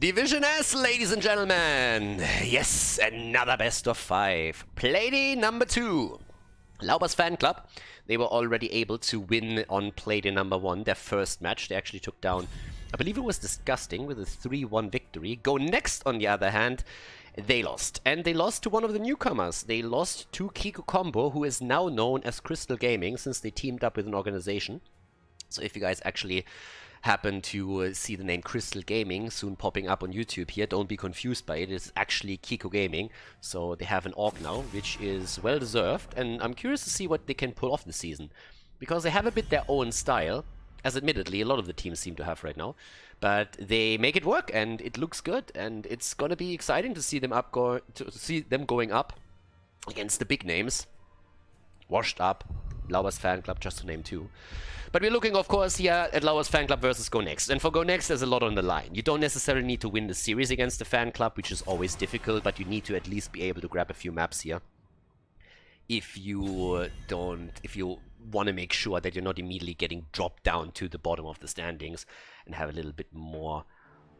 Division S, ladies and gentlemen. Yes, another best of 5. Playday number 2. Laubers Fanclub. They were already able to win on Playday number 1, their first match. They actually took down, I believe it was Disgusting, with a 3-1 victory. Go Next, on the other hand, they lost. And they lost to one of the newcomers. They lost to Kiko Combo, who is now known as Crystal Gaming, since they teamed up with an organization. So if you guys actually happen to see the name Crystal Gaming soon popping up on YouTube here, don't be confused by it. It's actually Kiko Gaming. So they have an org now, which is well deserved, and I'm curious to see what they can pull off this season, because they have a bit their own style, as admittedly a lot of the teams seem to have right now, but they make it work and it looks good, and it's gonna be exciting to see them going up against the big names. Washed Up, Laubers Fanclub, just to name 2. But we're looking, of course, here at Laubers Fanclub versus Go Next. And for Go Next, there's a lot on the line. You don't necessarily need to win the series against the fan club, which is always difficult, but you need to at least be able to grab a few maps here. If you want to make sure that you're not immediately getting dropped down to the bottom of the standings and have a little bit more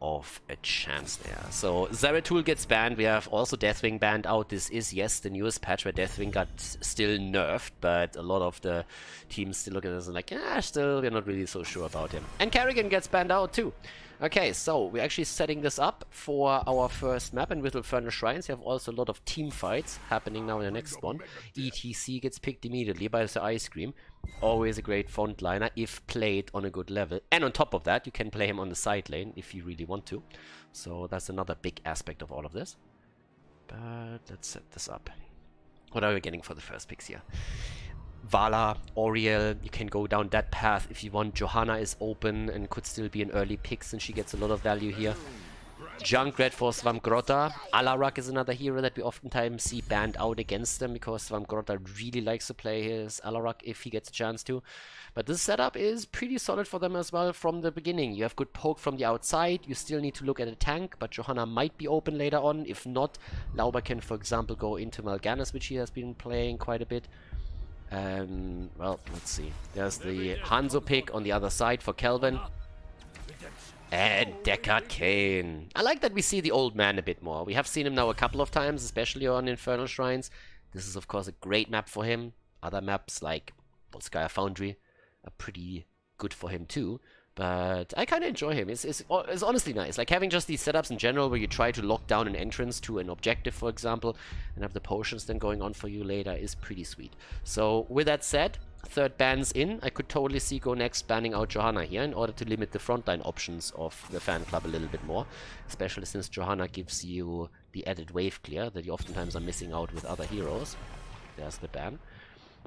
of a chance there. So Zeratul gets banned. We have also Deathwing banned out. This is, yes, the newest patch where Deathwing got still nerfed, but a lot of the teams still look at this and like, still, we're not really so sure about him. And Kerrigan gets banned out too. Okay, so we're actually setting this up for our first map, and with Infernal Shrines, you have also a lot of team fights happening now in the next one. ETC gets picked immediately by the Ice Cream. Always a great frontliner if played on a good level. And on top of that, you can play him on the side lane if you really want to. So that's another big aspect of all of this. But let's set this up. What are we getting for the first picks here? Vala, Oriel, you can go down that path if you want. Johanna is open and could still be an early pick since she gets a lot of value here. Junkrat for Svamgrotta. Alarak is another hero that we oftentimes see banned out against them, because Svamgrotta really likes to play his Alarak if he gets a chance to. But this setup is pretty solid for them as well from the beginning. You have good poke from the outside. You still need to look at a tank, but Johanna might be open later on. If not, Lauber can, for example, go into Mal'Ganis, which he has been playing quite a bit. Well, let's see. There's the Hanzo pick on the other side for Kelvin. And Deckard Cain. I like that we see the old man a bit more. We have seen him now a couple of times, especially on Infernal Shrines. This is, of course, a great map for him. Other maps like Volskaya Foundry are pretty good for him too. But I kind of enjoy him. It's honestly nice. Like having just these setups in general where you try to lock down an entrance to an objective, for example, and have the potions then going on for you later is pretty sweet. So with that said, third ban's in. I could totally see Go Next banning out Johanna here in order to limit the frontline options of the fan club a little bit more. Especially since Johanna gives you the added wave clear that you oftentimes are missing out with other heroes. There's the ban.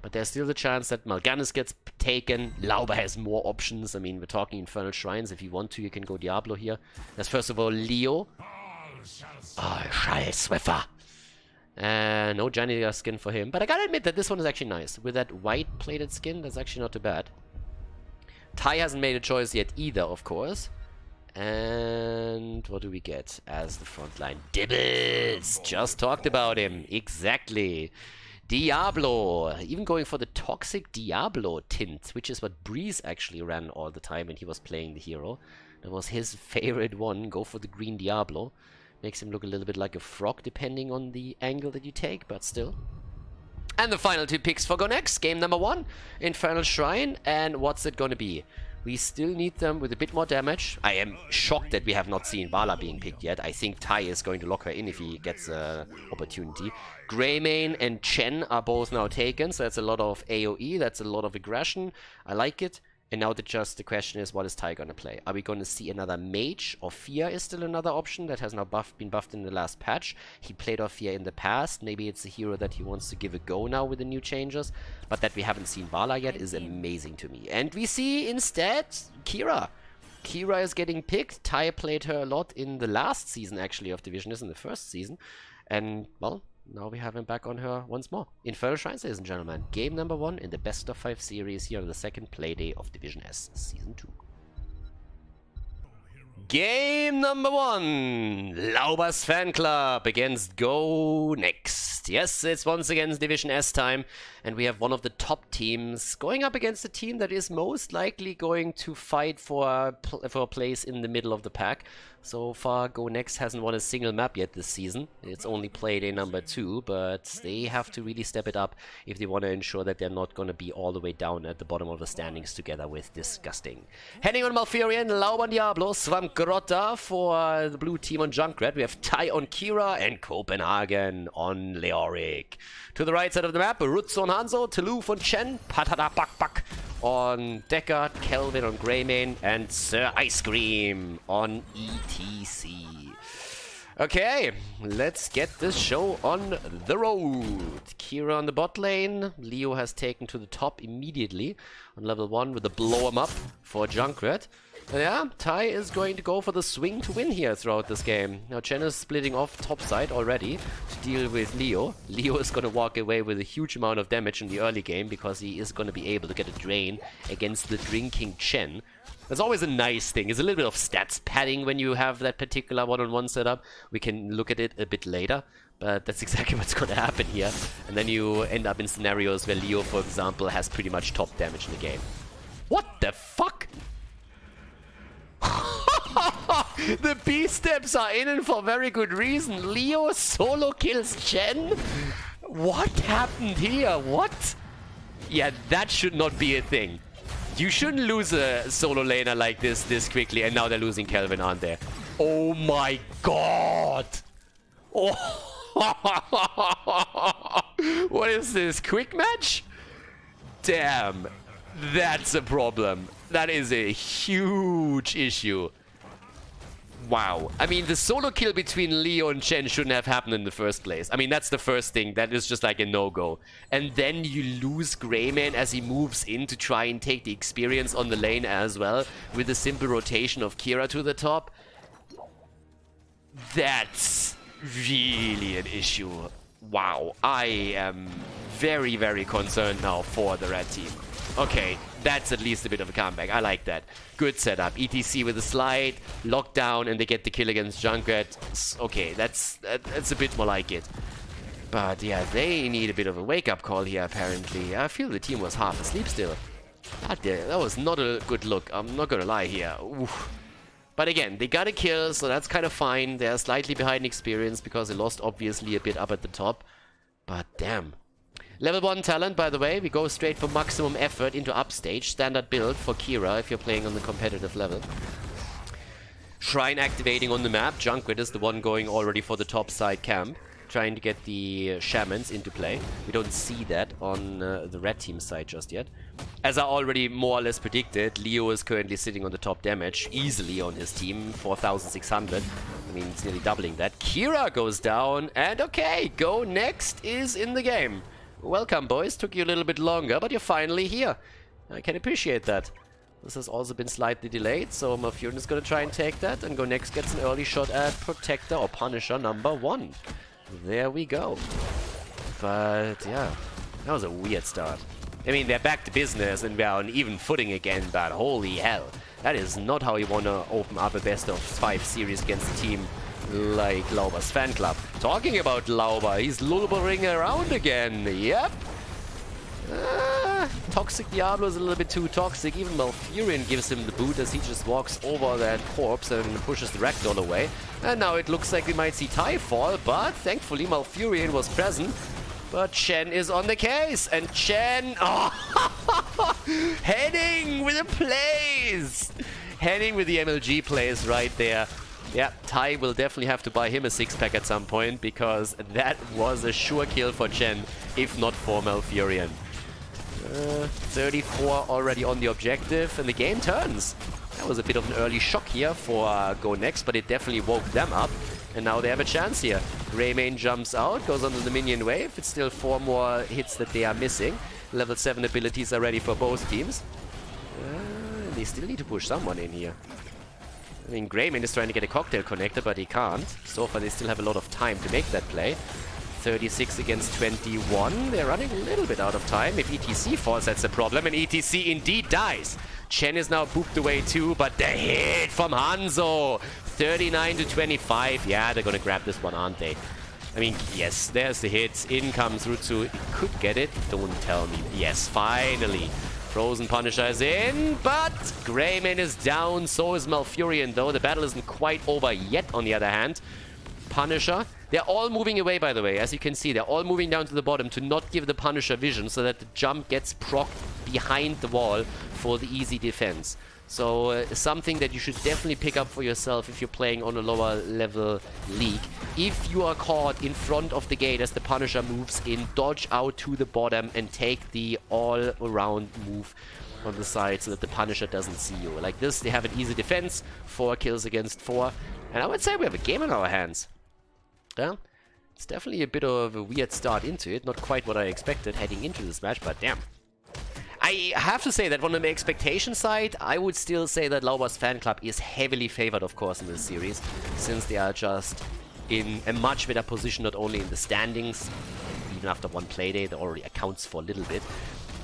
But there's still the chance that Mal'Ganis gets taken. Lauber has more options. I mean, we're talking Infernal Shrines. If you want to, you can go Diablo here. There's first of all Leo. Schallswiffer. No Janitor skin for him. But I gotta admit that this one is actually nice. With that white plated skin, that's actually not too bad. Ty hasn't made a choice yet either, of course. And what do we get as the front line? Dibbles! Just talked about him. Exactly. Diablo, even going for the toxic Diablo tint, which is what Breeze actually ran all the time when he was playing the hero. That was his favorite one. Go for the green Diablo. Makes him look a little bit like a frog depending on the angle that you take, but still. And the final 2 picks for Go Next. Game number 1, Infernal Shrine. And what's it gonna be? We still need them with a bit more damage. I am shocked that we have not seen Vala being picked yet. I think Tai is going to lock her in if he gets an opportunity. Greymane and Chen are both now taken, so that's a lot of AoE, that's a lot of aggression. I like it. And now the question is, what is Tai gonna play? Are we gonna see another Mage? Orphea is still another option that has now been buffed in the last patch. He played Orphea in the past. Maybe it's a hero that he wants to give a go now with the new changes. But that we haven't seen Vala yet is amazing to me. And we see instead Kira. Kira is getting picked. Tai played her a lot in the last season actually of Division S, in the first season. And, well, now we have him back on her once more. Infernal Shrines, ladies and gentlemen. Game number 1 in the best of 5 series here on the second Playday of Division S Season 2. Game number 1. Laubers Fanclub against Go Next. Yes, it's once again Division S time. And we have one of the top teams going up against a team that is most likely going to fight for a place in the middle of the pack. So far, Go Next hasn't won a single map yet this season. It's only playday number 2, but they have to really step it up if they want to ensure that they're not going to be all the way down at the bottom of the standings together with Disgusting. Heading on Malfurion, Lauber on Diablo, Swamgrotta for the blue team on Junkrat. We have Tai on Kira and Copenhagen on Leoric. To the right side of the map, Rutz on Hanzo, Toulouse on Chen, Patada Bak Bak on Deckard, Kelvin on Greymane, and Sir Ice Cream on ETC. Okay, let's get this show on the road. Kira on the bot lane. Leo has taken to the top immediately on level 1 with a blow him up for Junkrat. Yeah, Tai is going to go for the swing to win here throughout this game. Now Chen is splitting off top side already to deal with Leo. Leo is going to walk away with a huge amount of damage in the early game because he is going to be able to get a drain against the drinking Chen. That's always a nice thing. It's a little bit of stats padding when you have that particular one-on-one setup. We can look at it a bit later, but that's exactly what's going to happen here. And then you end up in scenarios where Leo, for example, has pretty much top damage in the game. What the fuck? The B-steps are in and for very good reason. Leo solo kills Chen? What happened here? What? Yeah, that should not be a thing. You shouldn't lose a solo laner like this quickly, and now they're losing Kelvin, aren't they? Oh my god! Oh. What is this? Quick match? Damn. That's a problem. That is a huge issue. Wow. I mean, the solo kill between Leo and Chen shouldn't have happened in the first place. I mean, that's the first thing. That is just like a no-go. And then you lose Greymane as he moves in to try and take the experience on the lane as well, with a simple rotation of Kira to the top. That's really an issue. Wow. I am very, very concerned now for the red team. Okay, that's at least a bit of a comeback. I like that. Good setup. ETC with a slide, lockdown, and they get the kill against Junkrat. Okay, that's a bit more like it. But yeah, they need a bit of a wake-up call here, apparently. I feel the team was half asleep still. That was not a good look. I'm not gonna lie here. Oof. But again, they got a kill, so that's kind of fine. They're slightly behind experience because they lost, obviously, a bit up at the top. But damn. Level 1 talent, by the way. We go straight for maximum effort into upstage. Standard build for Kira if you're playing on the competitive level. Shrine activating on the map. Junkrat is the one going already for the top side camp, trying to get the shamans into play. We don't see that on the red team side just yet. As I already more or less predicted, Leo is currently sitting on the top damage easily on his team, 4,600. I mean, it's nearly doubling that. Kira goes down, and okay, Go Next is in the game. Welcome, boys. Took you a little bit longer, but you're finally here. I can appreciate that. This has also been slightly delayed, so Malfurion is going to try and take that, and Go Next gets an early shot at Protector or Punisher number 1. There we go. But yeah, that was a weird start. I mean, they're back to business and we're on even footing again, but holy hell. That is not how you want to open up a best-of-5 series against a team like Laubers Fanclub. Talking about Lauber, he's lullabering around again. Yep. Toxic Diablo is a little bit too toxic. Even Malfurion gives him the boot as he just walks over that corpse and pushes the ragdoll away. And now it looks like we might see Tai fall, but thankfully Malfurion was present. But Chen is on the case, and Chen... Oh, heading with the plays! Heading with the MLG plays right there. Yeah, Tai will definitely have to buy him a 6-pack at some point, because that was a sure kill for Chen, if not for Malfurion. 34 already on the objective, and the game turns. That was a bit of an early shock here for Go Next, but it definitely woke them up. And now they have a chance here. Greymane jumps out, goes onto the minion wave. It's still 4 more hits that they are missing. Level 7 abilities are ready for both teams. They still need to push someone in here. I mean, Greymane is trying to get a cocktail connector, but he can't. So far, they still have a lot of time to make that play. 36 against 21. They're running a little bit out of time. If ETC falls, that's a problem. And ETC indeed dies. Chen is now booped away too, but the hit from Hanzo. 39 to 25. Yeah, they're going to grab this one, aren't they? I mean, yes, there's the hit. In comes Rutsu. He could get it. Don't tell me. Yes, finally. Frozen Punisher is in, but Greymane is down, so is Malfurion though. The battle isn't quite over yet, on the other hand. Punisher, they're all moving away, by the way. As you can see, they're all moving down to the bottom to not give the Punisher vision so that the jump gets procced behind the wall for the easy defense. So something that you should definitely pick up for yourself if you're playing on a lower level league. If you are caught in front of the gate as the Punisher moves in, dodge out to the bottom and take the all-around move on the side so that the Punisher doesn't see you. Like this, they have an easy defense, 4 kills against 4. And I would say we have a game in our hands. Yeah, it's definitely a bit of a weird start into it. Not quite what I expected heading into this match, but damn. I have to say that on the expectation side, I would still say that Laubers Fanclub is heavily favored, of course, in this series, since they are just in a much better position, not only in the standings, even after one playday, that already accounts for a little bit,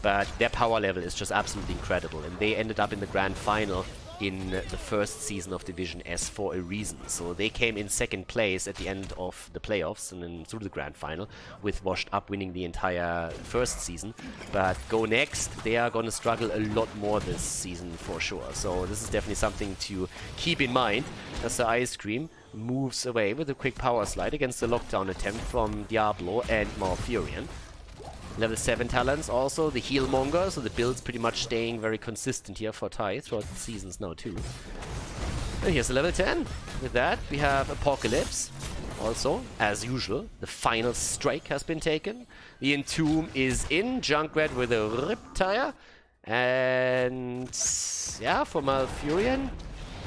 but their power level is just absolutely incredible, and they ended up in the grand final in the first season of Division S for a reason. So they came in second place at the end of the playoffs and then through the grand final, with Washed Up winning the entire first season. But Go Next, they are going to struggle a lot more this season for sure. So this is definitely something to keep in mind as the Ice Cream moves away with a quick power slide against the lockdown attempt from Diablo and Malfurion. Level 7 talents also, the Healmonger, so the build's pretty much staying very consistent here for Tai throughout the seasons now too. And here's the level 10. With that, we have Apocalypse. Also, as usual, the final strike has been taken. The Entomb is in, Junkrat with a Riptire. And yeah, for Malfurion,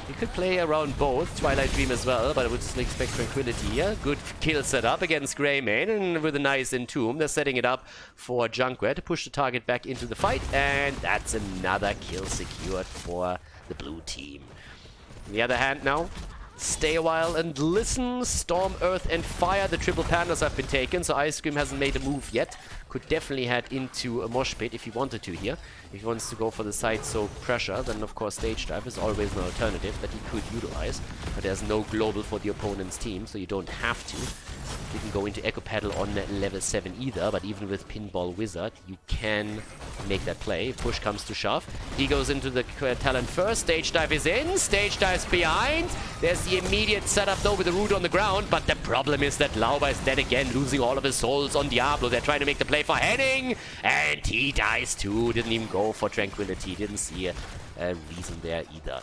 you could play around both, Twilight Dream as well, but I would still expect Tranquility here. Good kill setup against Greymane, and with a nice Entomb, they're setting it up for Junkrat to push the target back into the fight, and that's another kill secured for the blue team. On the other hand now, stay a while and listen. Storm, Earth and Fire, the triple pandas have been taken, so Ice Cream hasn't made a move yet. Could definitely head into a mosh pit if he wanted to here. If he wants to go for the side soak pressure, then of course stage dive is always an alternative that he could utilize. But there's no global for the opponent's team, so you don't have to. You can go into Echo Paddle on level 7 either, but even with Pinball Wizard, you can make that play. Push comes to shove. He goes into the talent first. Stage dive is in. Stage dive's behind. There's the immediate setup though with the root on the ground, but the problem is that Lauber is dead again, losing all of his souls on Diablo. They're trying to make the play for Henning, and he dies too. Didn't even go for Tranquility. Didn't see a reason there either.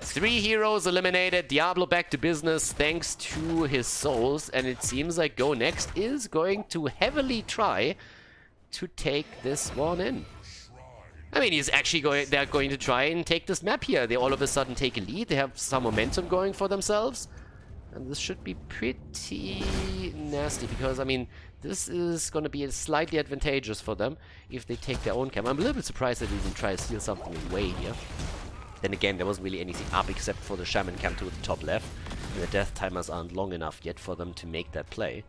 3 heroes eliminated. Diablo back to business thanks to his souls, and it seems like Go Next is going to heavily try to take this one in. I mean, he's actually they're going to try and take this map here. They all of a sudden take a lead. They have some momentum going for themselves. And this should be pretty nasty because, I mean, this is going to be slightly advantageous for them if they take their own camp. I'm a little bit surprised that they didn't try to steal something away here. Then again, there wasn't really anything up except for the Shaman camp to the top left. And the death timers aren't long enough yet for them to make that play.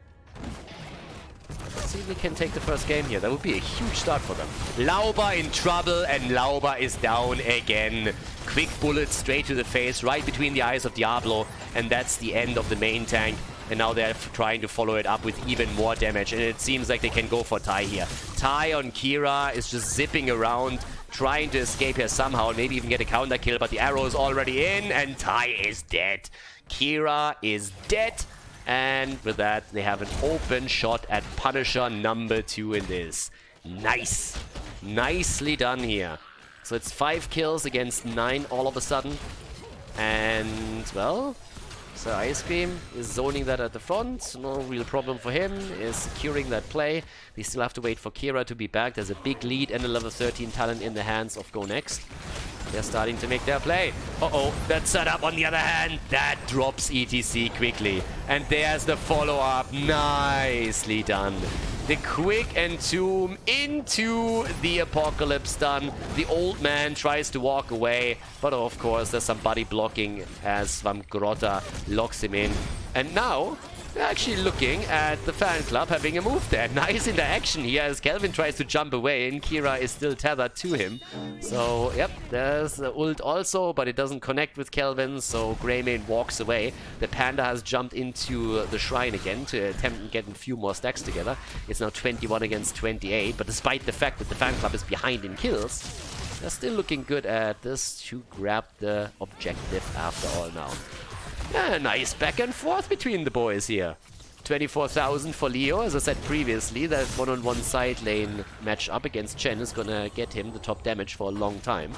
Let's see if we can take the first game here. That would be a huge start for them. Lauber in trouble, and Lauber is down again. Quick bullet straight to the face, right between the eyes of Diablo. And that's the end of the main tank. And now they're trying to follow it up with even more damage. And it seems like they can go for Tai here. Tai on Kira is just zipping around, trying to escape here somehow. Maybe even get a counter kill, but the arrow is already in, and Tai is dead. Kira is dead. And with that, they have an open shot at Punisher number 2 in this. Nice. Nicely done here. So it's 5 kills against 9 all of a sudden. And, well, so Ice Cream is zoning that at the front. No real problem for him. Is securing that play. They still have to wait for Kira to be back. There's a big lead and a level 13 talent in the hands of Go Next. They're starting to make their play. Uh-oh, that setup on the other hand, that drops ETC quickly. And there's the follow-up. Nicely done. The quick Entomb into the Apocalypse stun. The old man tries to walk away, but of course there's some body blocking as Svamgrotta locks him in. And now they're actually looking at the fan club having a move there. Nice interaction here as Kelvin tries to jump away and Kira is still tethered to him. So, yep, there's the ult also, but it doesn't connect with Kelvin, so Greymane walks away. The Panda has jumped into the shrine again to attempt getting a few more stacks together. It's now 21 against 28, but despite the fact that the fan club is behind in kills, They're still looking good at this to grab the objective after all now. Yeah, nice back and forth between the boys here. 24,000 for Leo. As I said previously, that one-on-one side lane match up against Chen is gonna get him the top damage for a long time.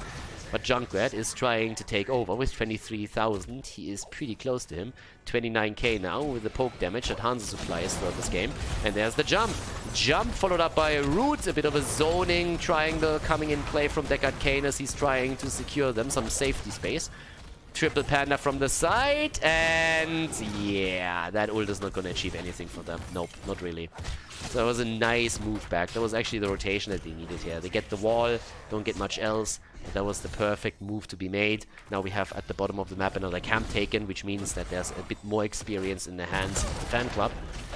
But Junkrat is trying to take over with 23,000. He is pretty close to him. 29k now with the poke damage that Hansa supplies throughout this game. And there's the jump. Jump followed up by a root. A bit of a zoning triangle coming in play from Deckard Kane as he's trying to secure them some safety space. Triple Panda from the side, and yeah, that ult is not going to achieve anything for them. Nope, not really. So that was a nice move back. That was actually the rotation that they needed here. They get the wall, don't get much else. But that was the perfect move to be made. Now we have at the bottom of the map another camp taken, which means that there's a bit more experience in the hands of the Fanclub.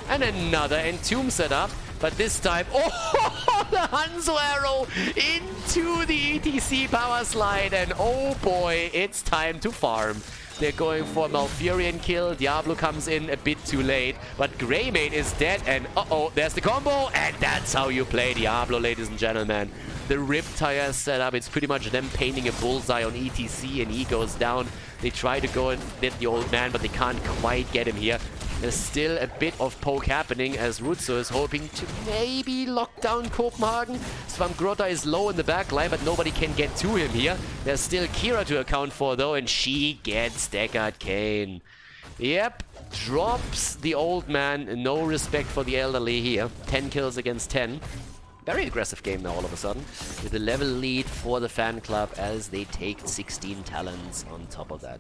And another Entomb setup, but this time, oh, the Hanzo arrow into the ETC power slide, and oh boy, it's time to farm. They're going for a Malfurion kill. Diablo comes in a bit too late, but Greymane is dead, and uh-oh, there's the combo, and that's how you play Diablo, ladies and gentlemen. The Riptire setup, it's pretty much them painting a bullseye on ETC, and he goes down. They try to go and hit the old man, but they can't quite get him here. There's still a bit of poke happening as Rutzo is hoping to maybe lock down Copenhagen. Svamgrota is low in the back line, but nobody can get to him here. There's still Kira to account for though, and she gets Deckard Kane. Yep, drops the old man. No respect for the elderly here. 10 kills against 10. Very aggressive game now all of a sudden, with a level lead for the Fanclub as they take 16 talents on top of that.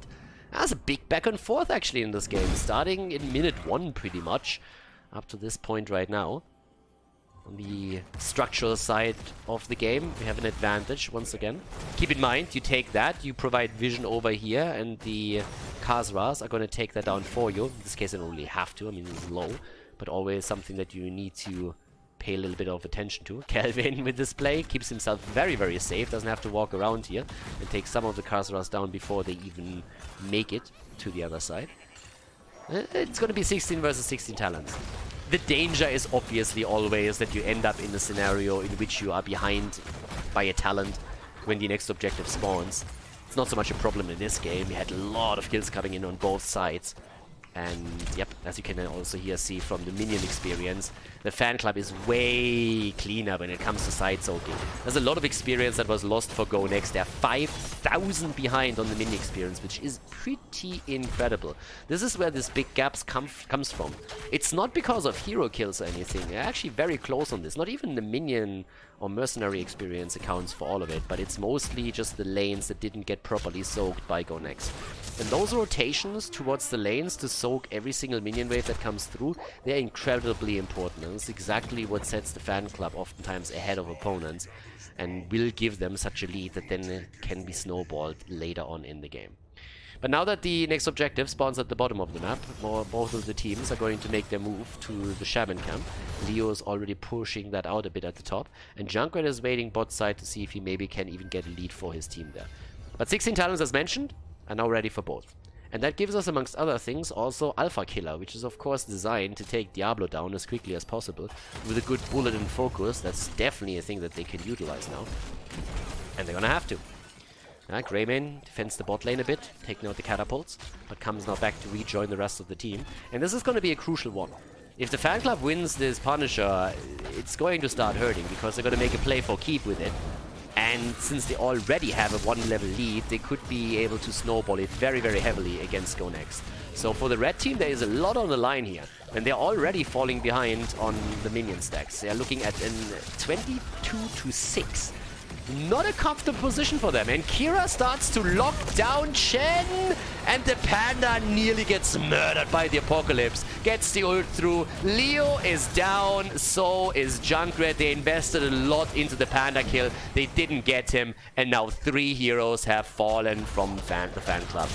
That's a big back and forth actually in this game, starting in minute 1 pretty much, up to this point right now. On the structural side of the game, we have an advantage once again. Keep in mind, you take that, you provide vision over here, and the Khazras are going to take that down for you. In this case, they don't really have to, I mean, it's low, but always something that you need to pay a little bit of attention to. Kelvin with this play keeps himself very, very safe, doesn't have to walk around here, and take some of the Khazras down before they even make it to the other side. It's going to be 16 versus 16 talents. The danger is obviously always that you end up in a scenario in which you are behind by a talent when the next objective spawns. It's not so much a problem in this game. We had a lot of kills coming in on both sides. And yep, as you can also here see from the minion experience, the Fanclub is way cleaner when it comes to side soaking. There's a lot of experience that was lost for Go Next. They're 5,000 behind on the minion experience, which is pretty incredible. This is where this big gaps comes from. It's not because of hero kills or anything. They're actually very close on this. Not even the minion or mercenary experience accounts for all of it, but it's mostly just the lanes that didn't get properly soaked by Go Next. And those rotations towards the lanes to soak every single minion wave that comes through, they're incredibly important. And it's exactly what sets the Fanclub oftentimes ahead of opponents and will give them such a lead that then it can be snowballed later on in the game. But now that the next objective spawns at the bottom of the map, both of the teams are going to make their move to the Shaman camp. Leo is already pushing that out a bit at the top, and Junkrat is waiting bot side to see if he maybe can even get a lead for his team there. But 16 talents, as mentioned, are now ready for both. And that gives us, amongst other things, also Alpha Killer, which is of course designed to take Diablo down as quickly as possible. With a good bullet and focus, that's definitely a thing that they can utilize now. And they're gonna have to. Greymane defends the bot lane a bit, taking out the catapults, but comes now back to rejoin the rest of the team. And this is going to be a crucial one. If the Fanclub wins this Punisher, it's going to start hurting, because they're going to make a play for keep with it. And since they already have a 1-level lead, they could be able to snowball it very, very heavily against Go Next. So for the red team, there is a lot on the line here. And they're already falling behind on the minion stacks. They're looking at a 22-6. Not a comfortable position for them, and Kira starts to lock down Chen, and the Panda nearly gets murdered by the Apocalypse. Gets the ult through. Leo is down, so is Junkrat. They invested a lot into the Panda kill. They didn't get him, and now 3 heroes have fallen from the Fanclub.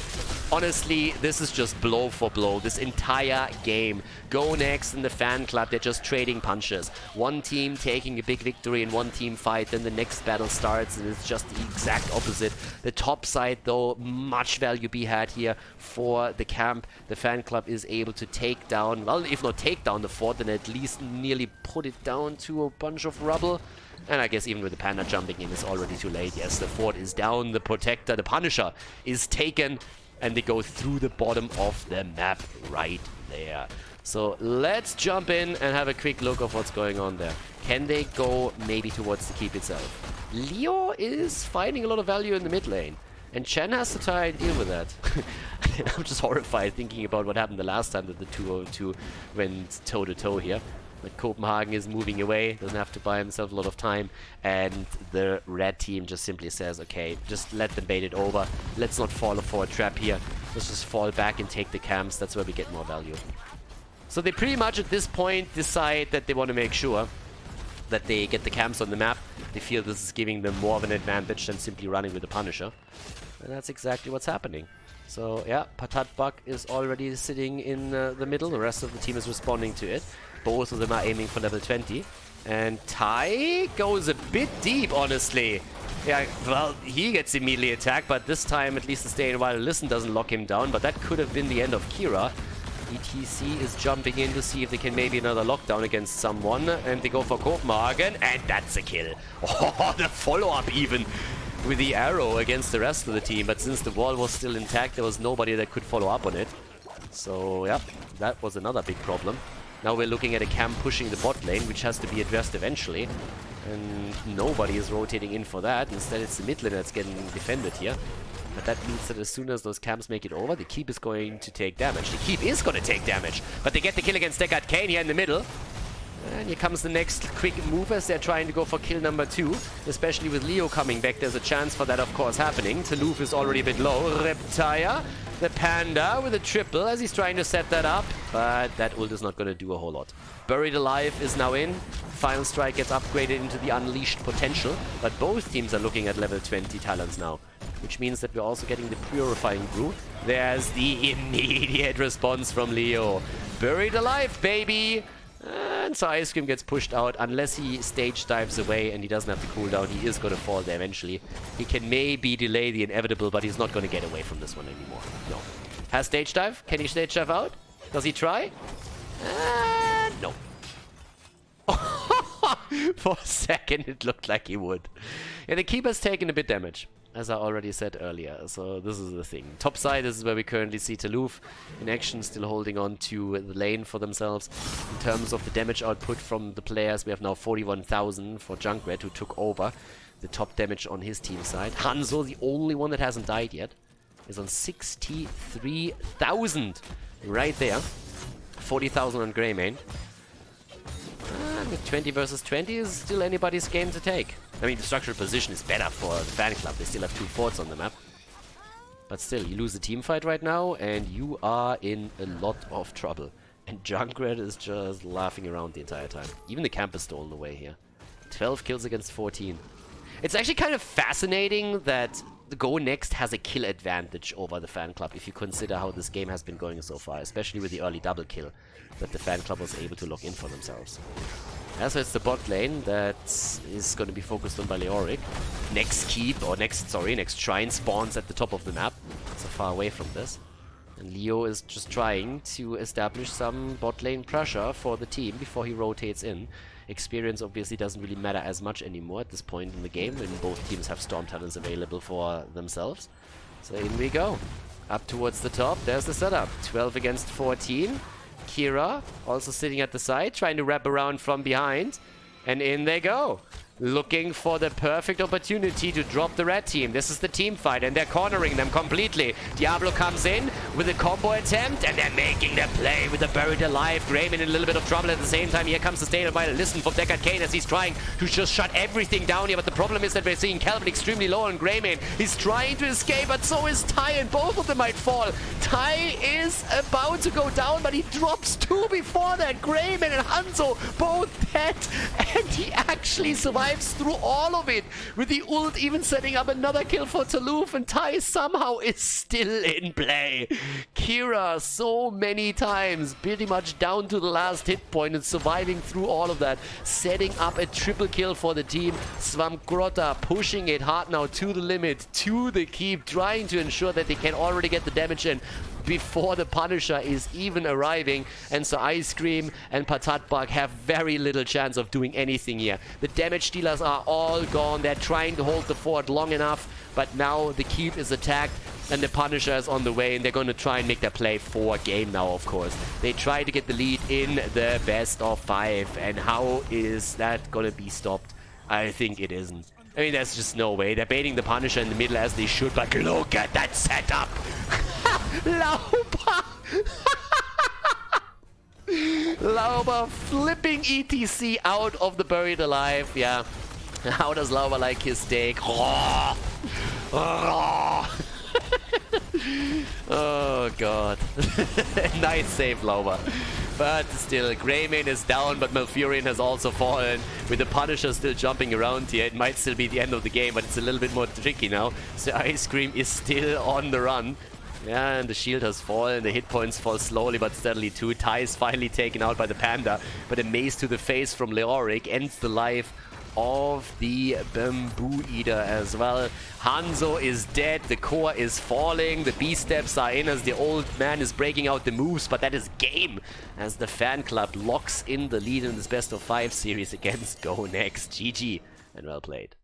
honestly, this is just blow for blow. This entire game. Go Next and the Fan Club, they're just trading punches. One team taking a big victory in one team fight, then the next battle starts, and it's just the exact opposite. The top side, though, much value be had here for the camp. The Fan Club is able to take down, well, if not take down the fort, then at least nearly put it down to a bunch of rubble. And I guess even with the Panda jumping in, it's already too late. Yes, the fort is down, the Protector, the Punisher is taken, and they go through the bottom of the map right there. So let's jump in and have a quick look of what's going on there. Can they go maybe towards the keep itself? Leo is finding a lot of value in the mid lane, and Chen has to try and deal with that. I'm just horrified thinking about what happened the last time that the 202 went toe-to-toe here. But Copenhagen is moving away, doesn't have to buy himself a lot of time, and the red team just simply says, okay, just let them bait it over. Let's not fall for a trap here. Let's just fall back and take the camps. That's where we get more value. So they pretty much at this point decide that they want to make sure that they get the camps on the map. They feel this is giving them more of an advantage than simply running with the Punisher. And that's exactly what's happening. So yeah, Patat Buck is already sitting in the middle. The rest of the team is responding to it. Both of them are aiming for level 20. And Tai goes a bit deep, honestly. Yeah, well, he gets immediately attacked, but this time at least the Stay a While Listen doesn't lock him down. But that could have been the end of Kira. ETC is jumping in to see if they can maybe another lockdown against someone. And they go for Copenhagen, and that's a kill. Oh, the follow-up even with the arrow against the rest of the team. But since the wall was still intact, there was nobody that could follow up on it. So, yeah, that was another big problem. Now we're looking at a camp pushing the bot lane, which has to be addressed eventually. And nobody is rotating in for that. Instead, it's the mid lane that's getting defended here. But that means that as soon as those camps make it over, the keep is going to take damage. The keep is going to take damage. But they get the kill against Deckard Cain here in the middle. And here comes the next quick move as they're trying to go for kill number 2. Especially with Leo coming back, there's a chance for that, of course, happening. Taluf is already a bit low. Reptile, the Panda with a triple as he's trying to set that up. But that ult is not going to do a whole lot. Buried Alive is now in. Final Strike gets upgraded into the Unleashed potential. But both teams are looking at level 20 talents now. Which means that we're also getting the Purifying Brew. There's the immediate response from Leo. Buried Alive, baby! And so Ice Cream gets pushed out. Unless he stage dives away and he doesn't have the cooldown, he is going to fall there eventually. He can maybe delay the inevitable, but he's not going to get away from this one anymore. No. Has stage dive? Can he stage dive out? Does he try? No. For a second, it looked like he would. Yeah, the Keeper's taken a bit damage, as I already said earlier. So this is the thing. Top side, this is where we currently see Taluf in action, still holding on to the lane for themselves. In terms of the damage output from the players, we have now 41,000 for Junkrat, who took over the top damage on his team side. Hanzo, the only one that hasn't died yet, is on 63,000 right there. 40,000 on Greymane. And with 20 versus 20 is still anybody's game to take. I mean, the structural position is better for the Fan Club. They still have 2 forts on the map. But still, you lose a team fight right now, and you are in a lot of trouble. And Junkrat is just laughing around the entire time. Even the camp is stolen away here. 12 kills against 14. It's actually kind of fascinating that the Go Next has a kill advantage over the Fan Club, if you consider how this game has been going so far, especially with the early double kill that the Fan Club was able to lock in for themselves. So it's the bot lane that is going to be focused on by Leoric. Next shrine spawns at the top of the map, so far away from this. And Leo is just trying to establish some bot lane pressure for the team before he rotates in. Experience obviously doesn't really matter as much anymore at this point in the game, when both teams have Storm Talents available for themselves. So in we go. Up towards the top, there's the setup. 12 against 14. Kira also sitting at the side, trying to wrap around from behind. And in they go. Looking for the perfect opportunity to drop the red team. This is the team fight, and they're cornering them completely. Diablo comes in with a combo attempt, and they're making the play with the Buried Alive. Greymane in a little bit of trouble at the same time. Here comes the Stay a While Listen from Deckard Cain as he's trying to just shut everything down here. But the problem is that we're seeing Calvin extremely low on Greymane. He's trying to escape, but so is Tai, and both of them might fall. Tai is about to go down, but he drops 2 before that. Greymane and Hanzo both dead, and he actually survives survives through all of it, with the ult even setting up another kill for Taluf, and Tai somehow is still in play. Kira so many times, pretty much down to the last hit point and surviving through all of that, setting up a triple kill for the team. Svamgrota pushing it hard now to the limit, to the keep, trying to ensure that they can already get the damage in before the Punisher is even arriving, and so Ice Cream and Patatbak have very little chance of doing anything here. The damage dealers are all gone. They're trying to hold the fort long enough, but now the keep is attacked and the Punisher is on the way, and they're going to try and make their play for game now, of course. They try to get the lead in the best of 5, and how is that going to be stopped? I think it isn't. I mean, there's just no way. They're baiting the Punisher in the middle as they should, but look at that setup! Lauber! Lauber flipping ETC out of the Buried Alive. Yeah. How does Lauber like his steak? Oh, oh god. Nice save, Lauber. But still, Greymane is down, but Malfurion has also fallen. With the Punisher still jumping around here, it might still be the end of the game, but it's a little bit more tricky now. So Ice Cream is still on the run. Yeah, and the shield has fallen, the hit points fall slowly but steadily too. Tai is finally taken out by the Panda, but a mace to the face from Leoric ends the life of the Bamboo Eater as well. Hanzo is dead, the core is falling, the B-steps are in as the old man is breaking out the moves, but that is game as the Fanclub locks in the lead in this best of 5 series against Go Next. GG and well played.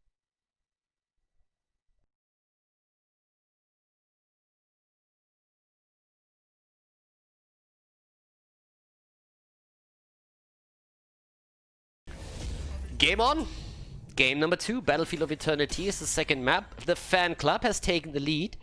Game on! Game number 2, Battlefield of Eternity is the second map. The Fanclub has taken the lead,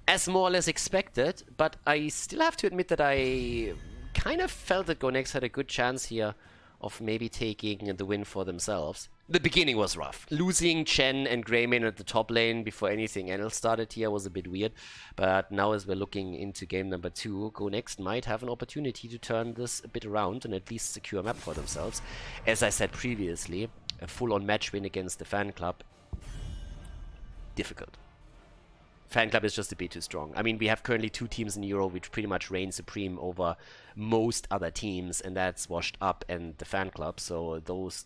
as more or less expected, but I still have to admit that I kind of felt that GoNext had a good chance here of maybe taking the win for themselves. The beginning was rough. Losing Chen and Greymane at the top lane before anything else started here was a bit weird, but now as we're looking into game number 2, GoNext might have an opportunity to turn this a bit around and at least secure a map for themselves. As I said previously, a full-on match win against the Fanclub, difficult. Fanclub is just a bit too strong. I mean, we have currently 2 teams in Euro which pretty much reign supreme over most other teams, and that's Washed Up and the Fanclub. So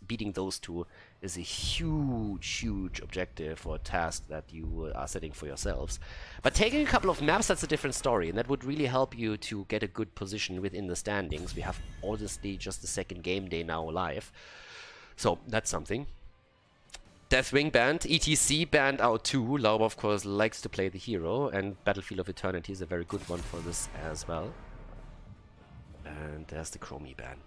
beating those 2 is a huge objective or task that you are setting for yourselves. But taking a couple of maps, that's a different story, and that would really help you to get a good position within the standings. We have obviously just the second game day now live, so that's something. Deathwing banned, ETC banned out too. Lauber, of course, likes to play the hero, and Battlefield of Eternity is a very good one for this as well. And there's the Chromie ban.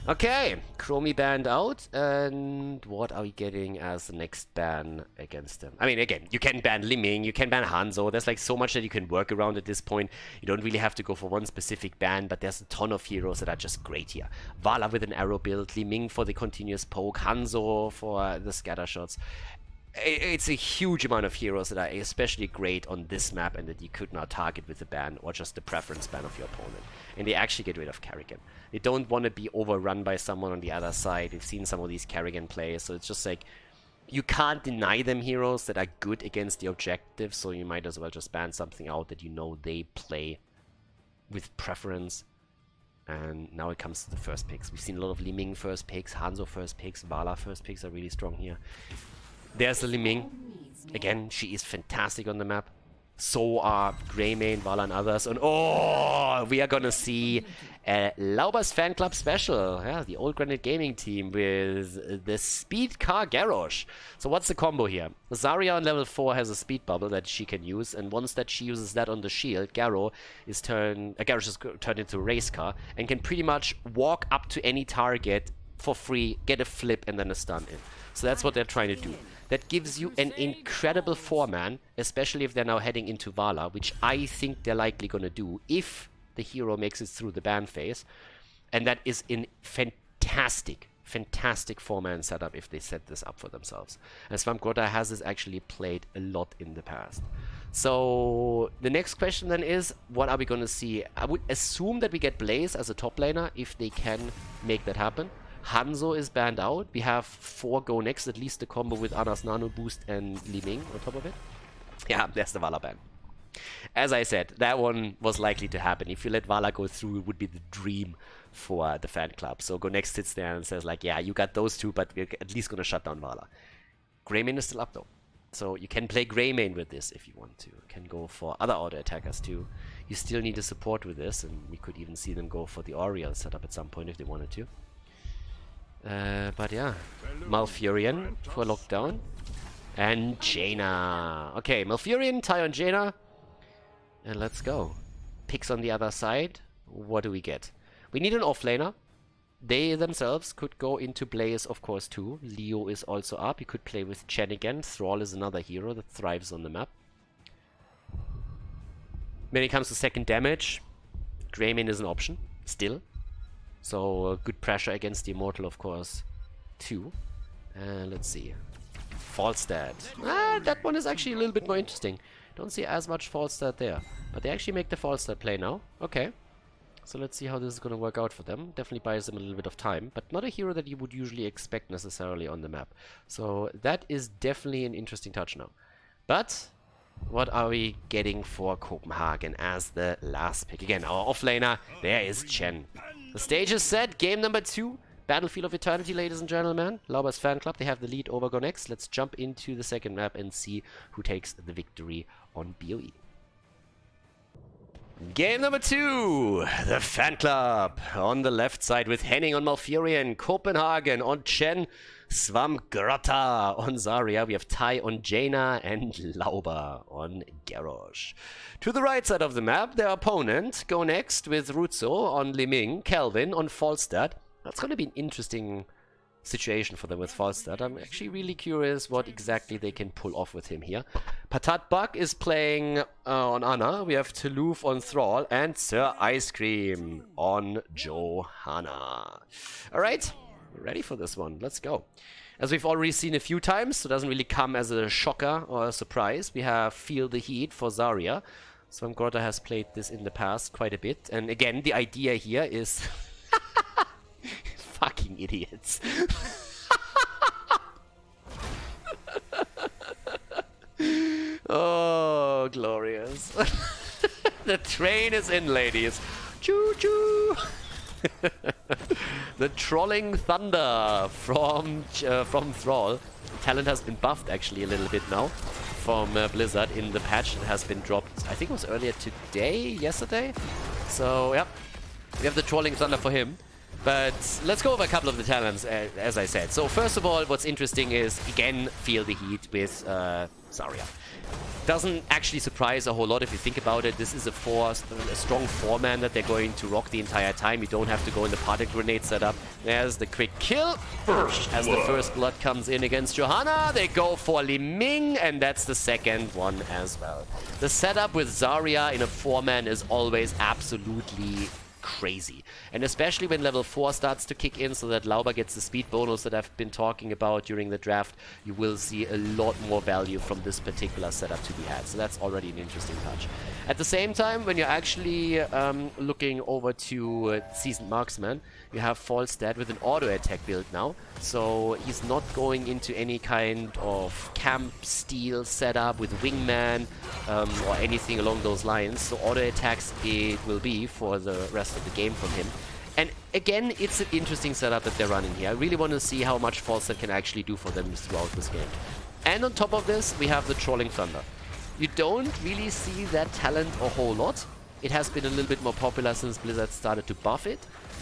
Okay, Chromie banned out, and what are we getting as the next ban against them? I mean, again, you can ban Liming, you can ban Hanzo. There's like so much that you can work around at this point. You don't really have to go for one specific ban, but there's a ton of heroes that are just great here. Vala with an arrow build, Liming for the continuous poke, Hanzo for the scatter shots. It's a huge amount of heroes that are especially great on this map and that you could not target with a ban or just the preference ban of your opponent. And they actually get rid of Karrigan. They don't want to be overrun by someone on the other side. We've seen some of these Karrigan plays, so it's just like you can't deny them heroes that are good against the objective, so you might as well just ban something out that you know they play with preference. And now it comes to the first picks. We've seen a lot of Liming first picks, Hanzo first picks, Vala first picks are really strong here. There's the Liming. Again, she is fantastic on the map. So are Greymane, Vala, and others. And oh, we are gonna see a Laubers Fanclub special. Yeah, the old Granite Gaming team with the Speed Car Garrosh. So what's the combo here? Zarya on level 4 has a speed bubble that she can use, and once that she uses that on the shield, Garrosh is turned into a race car and can pretty much walk up to any target for free, get a flip, and then a stun in. So that's what they're trying to do. That gives you an incredible 4-man, especially if they're now heading into Vala, which I think they're likely going to do if the hero makes it through the ban phase. And that is a fantastic 4-man setup if they set this up for themselves. And Svamgrota has this actually played a lot in the past. So the next question then is, what are we going to see? I would assume that we get Blaze as a top laner if they can make that happen. Hanzo is banned out. We have 4 go next, at least the combo with Ana's Nano Boost and Li Ming on top of it. Yeah, there's the Vala ban. As I said, that one was likely to happen. If you let Vala go through, it would be the dream for the fan club. So Go Next sits there and says like, yeah, you got those 2, but we're at least going to shut down Vala. Greymane is still up though. So you can play Greymane with this if you want to. You can go for other auto attackers too. You still need a support with this, and we could even see them go for the Oriel setup at some point if they wanted to. But yeah, Malfurion for lockdown. And Jaina. Okay, Malfurion, tie on Jaina. And let's go. Picks on the other side. What do we get? We need an offlaner. They themselves could go into Blaze, of course, too. Leo is also up. You could play with Chen again. Thrall is another hero that thrives on the map. When it comes to second damage, Greymane is an option, still. So, good pressure against the Immortal, of course, too. Let's see. Falstad. That one is actually a little bit more interesting. Don't see as much Falstad there. But they actually make the Falstad play now. Okay. So let's see how this is going to work out for them. Definitely buys them a little bit of time, but not a hero that you would usually expect necessarily on the map. So that is definitely an interesting touch now. But what are we getting for Copenhagen as the last pick? Again, our offlaner, there is Chen. The stage is set. Game number 2. Battlefield of Eternity, ladies and gentlemen. Laubers Fan Club, they have the lead over Go Next. Let's jump into the second map and see who takes the victory on BOE. Game number 2, the Fan Club on the left side with Henning on Malfurion, Copenhagen on Chen, Swamgrotta on Zarya. We have Tai on Jaina and Lauber on Garrosh. To the right side of the map, their opponent, Go Next with Rutzo on Li Ming, Kelvin on Falstad. That's going to be an interesting situation for them with Falstad. I'm actually really curious what exactly they can pull off with him here. Patat Buck is playing on Ana. We have Toulouf on Thrall and Sir Ice Cream on Johanna. Alright, ready for this one. Let's go. As we've already seen a few times, so it doesn't really come as a shocker or a surprise. We have Feel the Heat for Zarya. Swamgrotta has played this in the past quite a bit. And again, the idea here is... Fucking idiots. Oh, glorious. The train is in, ladies. Choo-choo. The Trolling Thunder from Thrall. Talent has been buffed actually a little bit now from Blizzard in the patch. It has been dropped, I think it was earlier today, yesterday. So, yeah. We have the Trolling Thunder for him. But let's go over a couple of the talents, as I said. So first of all, what's interesting is, again, Feel the Heat with Zarya. Doesn't actually surprise a whole lot if you think about it. This is a strong 4-man that they're going to rock the entire time. You don't have to go in the particle grenade setup. There's the quick kill. As the first blood comes in against Johanna, they go for Li Ming, and that's the second one as well. The setup with Zarya in a 4-man is always absolutely crazy, and especially when level 4 starts to kick in so that Lauber gets the speed bonus that I've been talking about during the draft, you will see a lot more value from this particular setup to be had. So that's already an interesting touch. At the same time, when you're actually looking over to Seasoned Marksman, you have Falstad with an auto attack build now, so he's not going into any kind of camp steel setup with Wingman or anything along those lines. So auto attacks it will be for the rest of the game from him. And again, it's an interesting setup that they're running here. I really want to see how much Falstad can actually do for them throughout this game. And on top of this, we have the Trolling Thunder. You don't really see that talent a whole lot. It has been a little bit more popular since Blizzard started to buff it.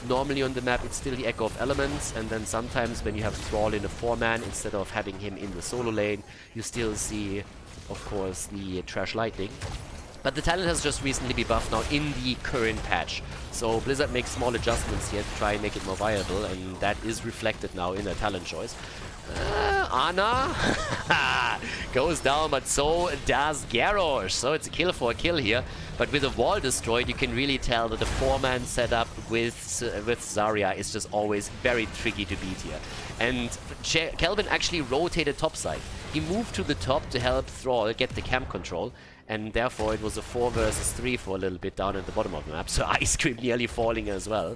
Normally on the map it's still the Echo of Elements, and then sometimes when you have Thrall in a 4-man instead of having him in the solo lane, you still see, of course, the Trash Lightning. But the talent has just recently been buffed now in the current patch. So Blizzard makes small adjustments here to try and make it more viable, and that is reflected now in their talent choice. Ana goes down, but so does Garrosh. So it's a kill for a kill here. But with a wall destroyed, you can really tell that the 4-man setup with Zarya is just always very tricky to beat here. And Kelvin actually rotated topside. He moved to the top to help Thrall get the camp control. And therefore it was a 4 versus 3 for a little bit down at the bottom of the map. So Ice Cream nearly falling as well.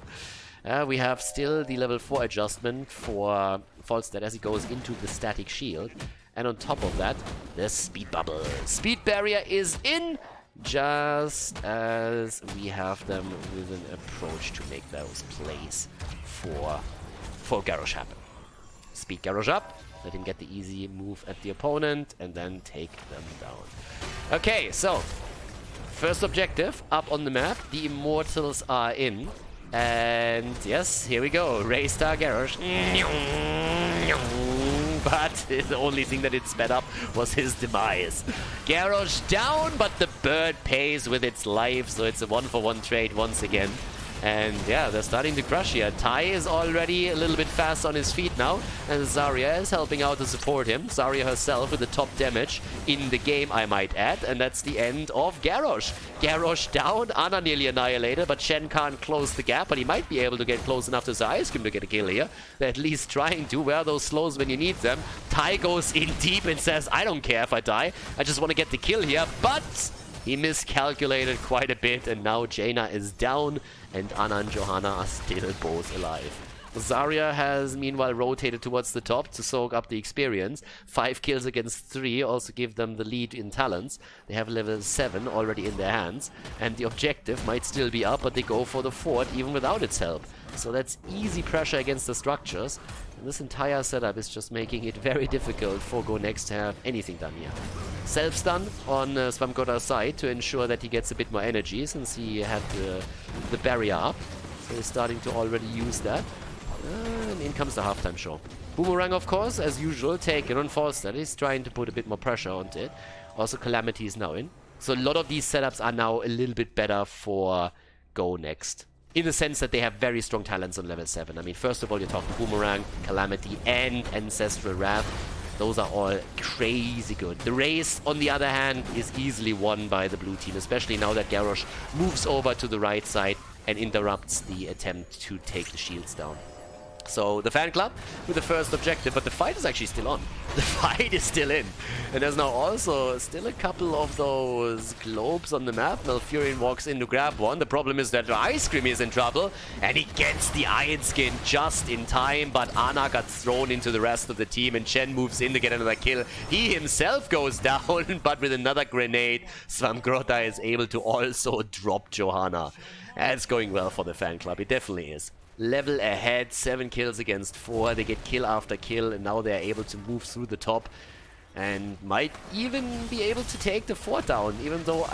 We have still the level 4 adjustment for Falstad as he goes into the static shield. And on top of that, the speed bubble. Speed barrier is in, just as we have them with an approach to make those plays for Garrosh happen. Speed Garrosh up, let him get the easy move at the opponent, and then take them down. Okay, so first objective up on the map. The Immortals are in. And yes, here we go. Raystar Garrosh. But the only thing that it sped up was his demise. Garrosh down, but the bird pays with its life, so it's a 1-for-1 trade once again. And yeah, they're starting to crush here. Tai is already a little bit fast on his feet now, and Zarya is helping out to support him. Zarya herself with the top damage in the game, I might add, and that's the end of Garrosh. Garrosh down, Ana nearly annihilated, but Shen can't close the gap, but he might be able to get close enough to Ice Cream to get a kill here. They're at least trying to. Where are those slows when you need them? Tai goes in deep and says, I don't care if I die, I just want to get the kill here, but he miscalculated quite a bit, and now Jaina is down, and Ana and Johanna are still both alive. Zarya has meanwhile rotated towards the top to soak up the experience. 5 kills against 3 also give them the lead in talents. They have level 7 already in their hands, and the objective might still be up, but they go for the fort even without its help. So that's easy pressure against the structures. And this entire setup is just making it very difficult for Go Next to have anything done here. Self-stun on Swamgoda's side to ensure that he gets a bit more energy since he had the barrier up. So he's starting to already use that. And in comes the halftime show. Boomerang, of course, as usual, taken on Falstad. He's trying to put a bit more pressure onto it. Also, Calamity is now in. So a lot of these setups are now a little bit better for Go Next, in the sense that they have very strong talents on level 7. I mean, first of all, you're talking Boomerang, Calamity, and Ancestral Wrath. Those are all crazy good. The race, on the other hand, is easily won by the blue team, especially now that Garrosh moves over to the right side and interrupts the attempt to take the shields down. So the fan club with the first objective, but the fight is actually still on. The fight is still in. And there's now also still a couple of those globes on the map. Malfurion walks in to grab one. The problem is that Ice Cream is in trouble, and he gets the Iron Skin just in time, but Ana got thrown into the rest of the team, and Chen moves in to get another kill. He himself goes down, but with another grenade, Swamgrota is able to also drop Johanna. It's going well for the fan club. It definitely is. Level ahead, 7 kills against 4. They get kill after kill, and now they're able to move through the top and might even be able to take the fort down, even though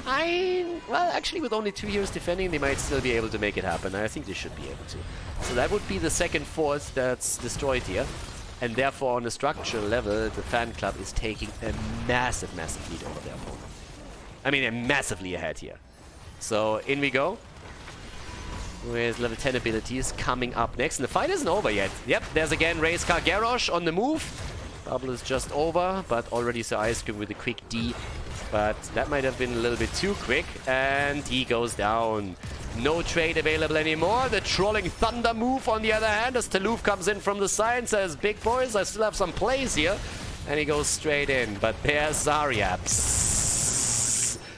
well, actually with only 2 heroes defending, they might still be able to make it happen. I think they should be able to. So that would be the second fort that's destroyed here, and therefore on a structural level, the fan club is taking a massive, massive lead over their opponent. I mean, they're massively ahead here. So in we go, with level 10 abilities coming up next. And the fight isn't over yet. Yep, there's again Raystar Garrosh on the move. Bubble is just over, but already Sir Ice Cream with a quick D. But that might have been a little bit too quick, and he goes down. No trade available anymore. The Trolling Thunder move on the other hand, as Taluf comes in from the side and says, big boys, I still have some plays here. And he goes straight in, but there's Zarya.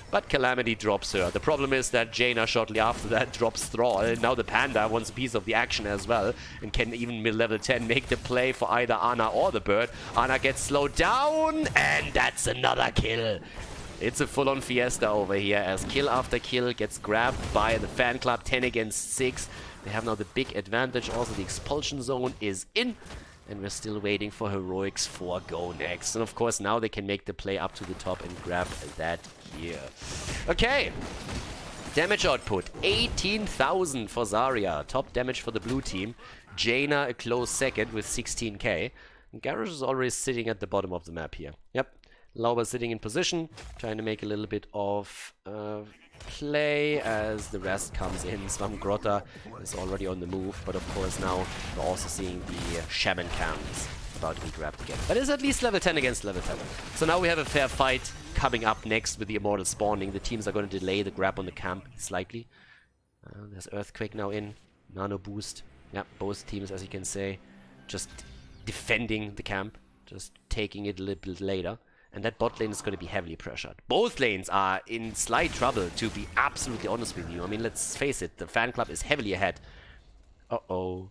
But Calamity drops her. The problem is that Jaina shortly after that drops Thrall. And now the Panda wants a piece of the action as well, and can even with level 10 make the play for either Ana or the bird. Ana gets slowed down, and that's another kill. It's a full-on fiesta over here, as kill after kill gets grabbed by the fan club. 10 against 6. They have now the big advantage. Also, the expulsion zone is in. And we're still waiting for heroics for Go Next. And of course, now they can make the play up to the top and grab that here. Okay. Damage output, 18,000 for Zarya. Top damage for the blue team. Jaina a close second with 16k. And Garrosh is already sitting at the bottom of the map here. Yep. Lauber sitting in position, trying to make a little bit of play as the rest comes in. Swamgrota is already on the move, but of course now we're also seeing the Shaman camps about to be grabbed again. But it's at least level 10 against level 7. So now we have a fair fight coming up next with the Immortal spawning. The teams are going to delay the grab on the camp slightly. There's Earthquake now in, Nano Boost. Yeah, both teams, as you can say, just defending the camp, just taking it a little bit later. And that bot lane is going to be heavily pressured. Both lanes are in slight trouble, to be absolutely honest with you. I mean, let's face it, the fan club is heavily ahead. Uh-oh.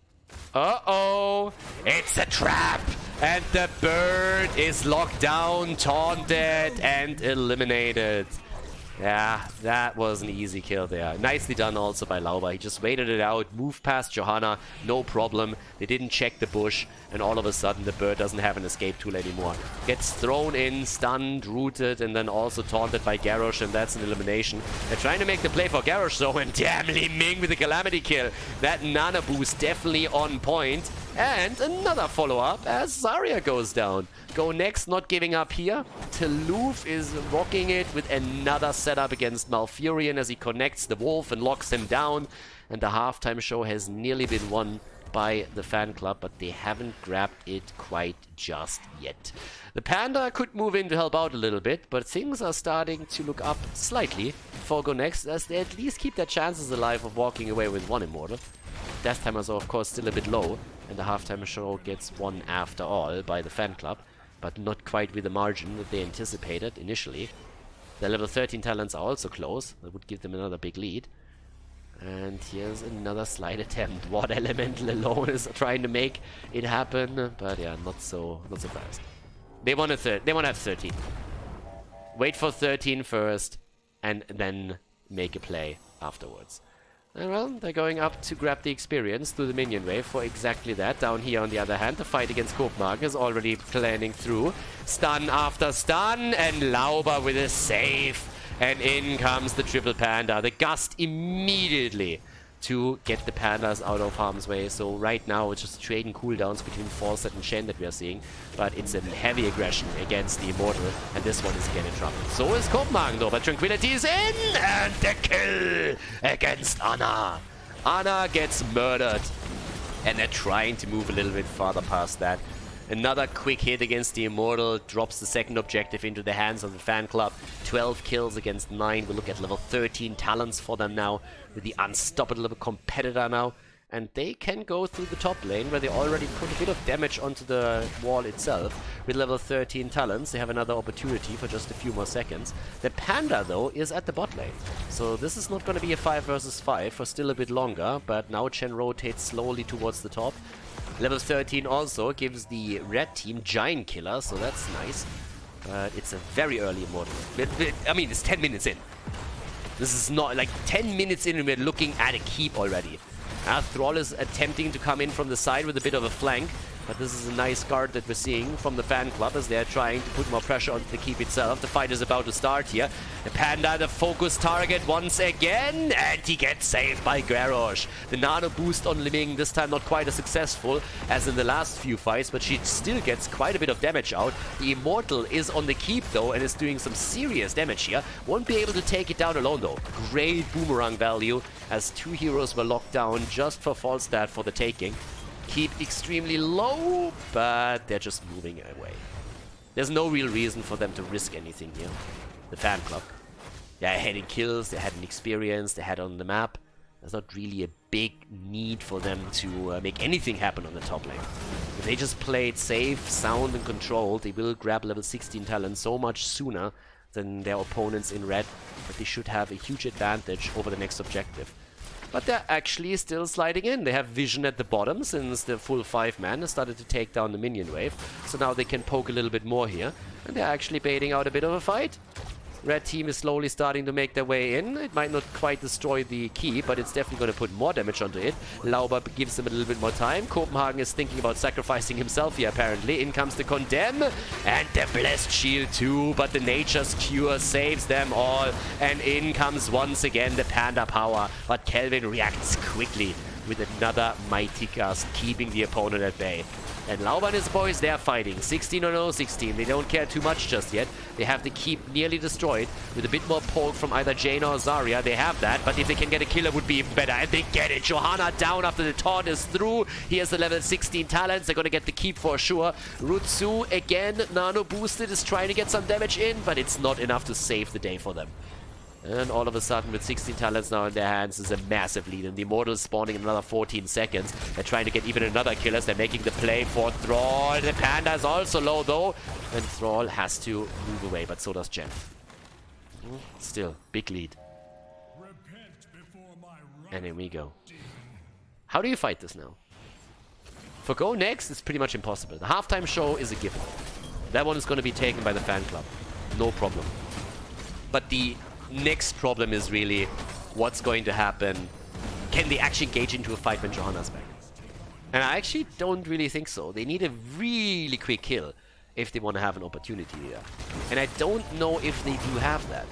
Uh-oh! It's a trap! And the bird is locked down, taunted, and eliminated. Yeah, that was an easy kill there. Nicely done also by Lauber. He just waited it out, moved past Johanna, no problem. They didn't check the bush, and all of a sudden the bird doesn't have an escape tool anymore. Gets thrown in, stunned, rooted, and then also taunted by Garrosh, and that's an elimination. They're trying to make the play for Garrosh though, and damn, Li Ming with the Calamity kill. That Nana boost definitely on point. And another follow-up as Zarya goes down. Go next, not giving up here. Toulouf is rocking it with another setup against Malfurion as he connects the Wolf and locks him down. And the halftime show has nearly been won by the fan club, but they haven't grabbed it quite just yet. The Panda could move in to help out a little bit, but things are starting to look up slightly for Go Next, as they at least keep their chances alive of walking away with one Immortal. Death timers are of course still a bit low, and the halftime show gets won after all by the fan club, but not quite with the margin that they anticipated initially. The level 13 talents are also close. That would give them another big lead. And here's another slide attempt. Water Elemental alone is trying to make it happen, but yeah, not so fast. They want to have 13. Wait for 13 first, and then make a play afterwards. And well, they're going up to grab the experience through the minion wave for exactly that. Down here, on the other hand, the fight against Kopenhagen is already planning through. Stun after stun, and Lauber with a save. And in comes the triple Panda. The gust immediately to get the Pandas out of harm's way. So right now, it's just trading cooldowns between Falset and Shen that we are seeing. But it's a heavy aggression against the Immortal, and this one is again in trouble. So is Kopenhagen though, but Tranquility is in, and the kill against Anna. Anna gets murdered, and they're trying to move a little bit farther past that. Another quick hit against the Immortal drops the second objective into the hands of the fan club. 12 kills against 9. We'll look at level 13 talents for them now, with the unstoppable competitor now. And they can go through the top lane, where they already put a bit of damage onto the wall itself. With level 13 talents, they have another opportunity for just a few more seconds. The Panda, though, is at the bot lane. So this is not going to be a 5 versus 5 for still a bit longer, but now Chen rotates slowly towards the top. Level 13 also gives the red team Giant Killer, so that's nice. But it's a very early Immortal. I mean, it's 10 minutes in. This is not like 10 minutes in and we're looking at a keep already. Thrall is attempting to come in from the side with a bit of a flank, but this is a nice guard that we're seeing from the fan club as they're trying to put more pressure onto the keep itself. The fight is about to start here. The Panda, the focus target once again, and he gets saved by Garrosh. The nano boost on Li Ming, this time not quite as successful as in the last few fights, but she still gets quite a bit of damage out. The Immortal is on the keep though, and is doing some serious damage here. Won't be able to take it down alone though. Great boomerang value, as 2 heroes were locked down just for Falstad for the taking. Keep extremely low, but they're just moving away. There's no real reason for them to risk anything here. The fan club. They're ahead in kills, they had an experience, they had on the map. There's not really a big need for them to make anything happen on the top lane. If they just play it safe, sound, and controlled, they will grab level 16 talent so much sooner than their opponents in red, that they should have a huge advantage over the next objective. But they're actually still sliding in. They have vision at the bottom since the full 5-man has started to take down the minion wave. So now they can poke a little bit more here. And they're actually baiting out a bit of a fight. Red team is slowly starting to make their way in. It might not quite destroy the key, but it's definitely going to put more damage onto it. Lauber gives them a little bit more time. Kopenhagen is thinking about sacrificing himself here, apparently. In comes the Condemn, and the Blessed Shield too, but the Nature's Cure saves them all. And in comes once again the Panda power, but Kelvin reacts quickly with another Mighty Gust, keeping the opponent at bay. And Lauber and his boys, they're fighting. 16 on 16. They don't care too much just yet. They have the keep nearly destroyed. With a bit more poke from either Jaina or Zarya, they have that. But if they can get a killer, would be even better. And they get it. Johanna down after the taunt is through. Here's the level 16 talents. They're going to get the keep for sure. Rutsu, again, nano boosted, is trying to get some damage in. But it's not enough to save the day for them. And all of a sudden, with 16 talents now in their hands, is a massive lead. And the Immortals spawning in another 14 seconds. They're trying to get even another kill as they're making the play for Thrall. The Panda is also low, though. And Thrall has to move away, but so does Jen. Still, big lead. And here we go. How do you fight this now? For Go Next, it's pretty much impossible. The halftime show is a given. That one is going to be taken by the fan club. No problem. But the next problem is really what's going to happen. Can they actually engage into a fight when Johanna's back? And I actually don't really think so. They need a really quick kill if they want to have an opportunity there. And I don't know if they do have that.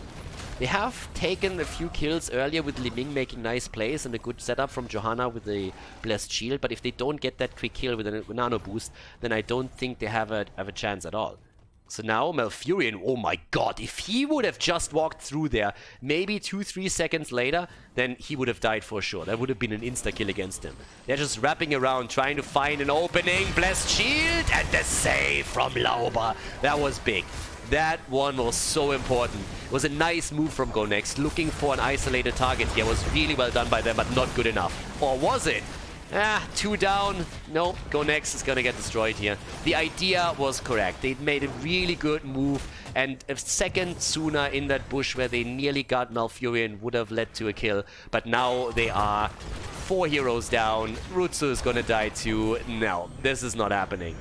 They have taken a few kills earlier with Li Ming making nice plays and a good setup from Johanna with the Blessed Shield, but if they don't get that quick kill with a nano boost, then I don't think they have a chance at all. So now Malfurion, oh my god, if he would have just walked through there, maybe 2-3 seconds later, then he would have died for sure. That would have been an insta-kill against him. They're just wrapping around, trying to find an opening. Blessed Shield and the save from Lauber. That was big. That one was so important. It was a nice move from Go Next, looking for an isolated target here. It was really well done by them, but not good enough. Or was it? 2 down. No, Go Next is gonna get destroyed here. The idea was correct. They made a really good move, and a second sooner in that bush where they nearly got Malfurion would have led to a kill. But now they are 4 heroes down. Rutsu is gonna die too. No, this is not happening.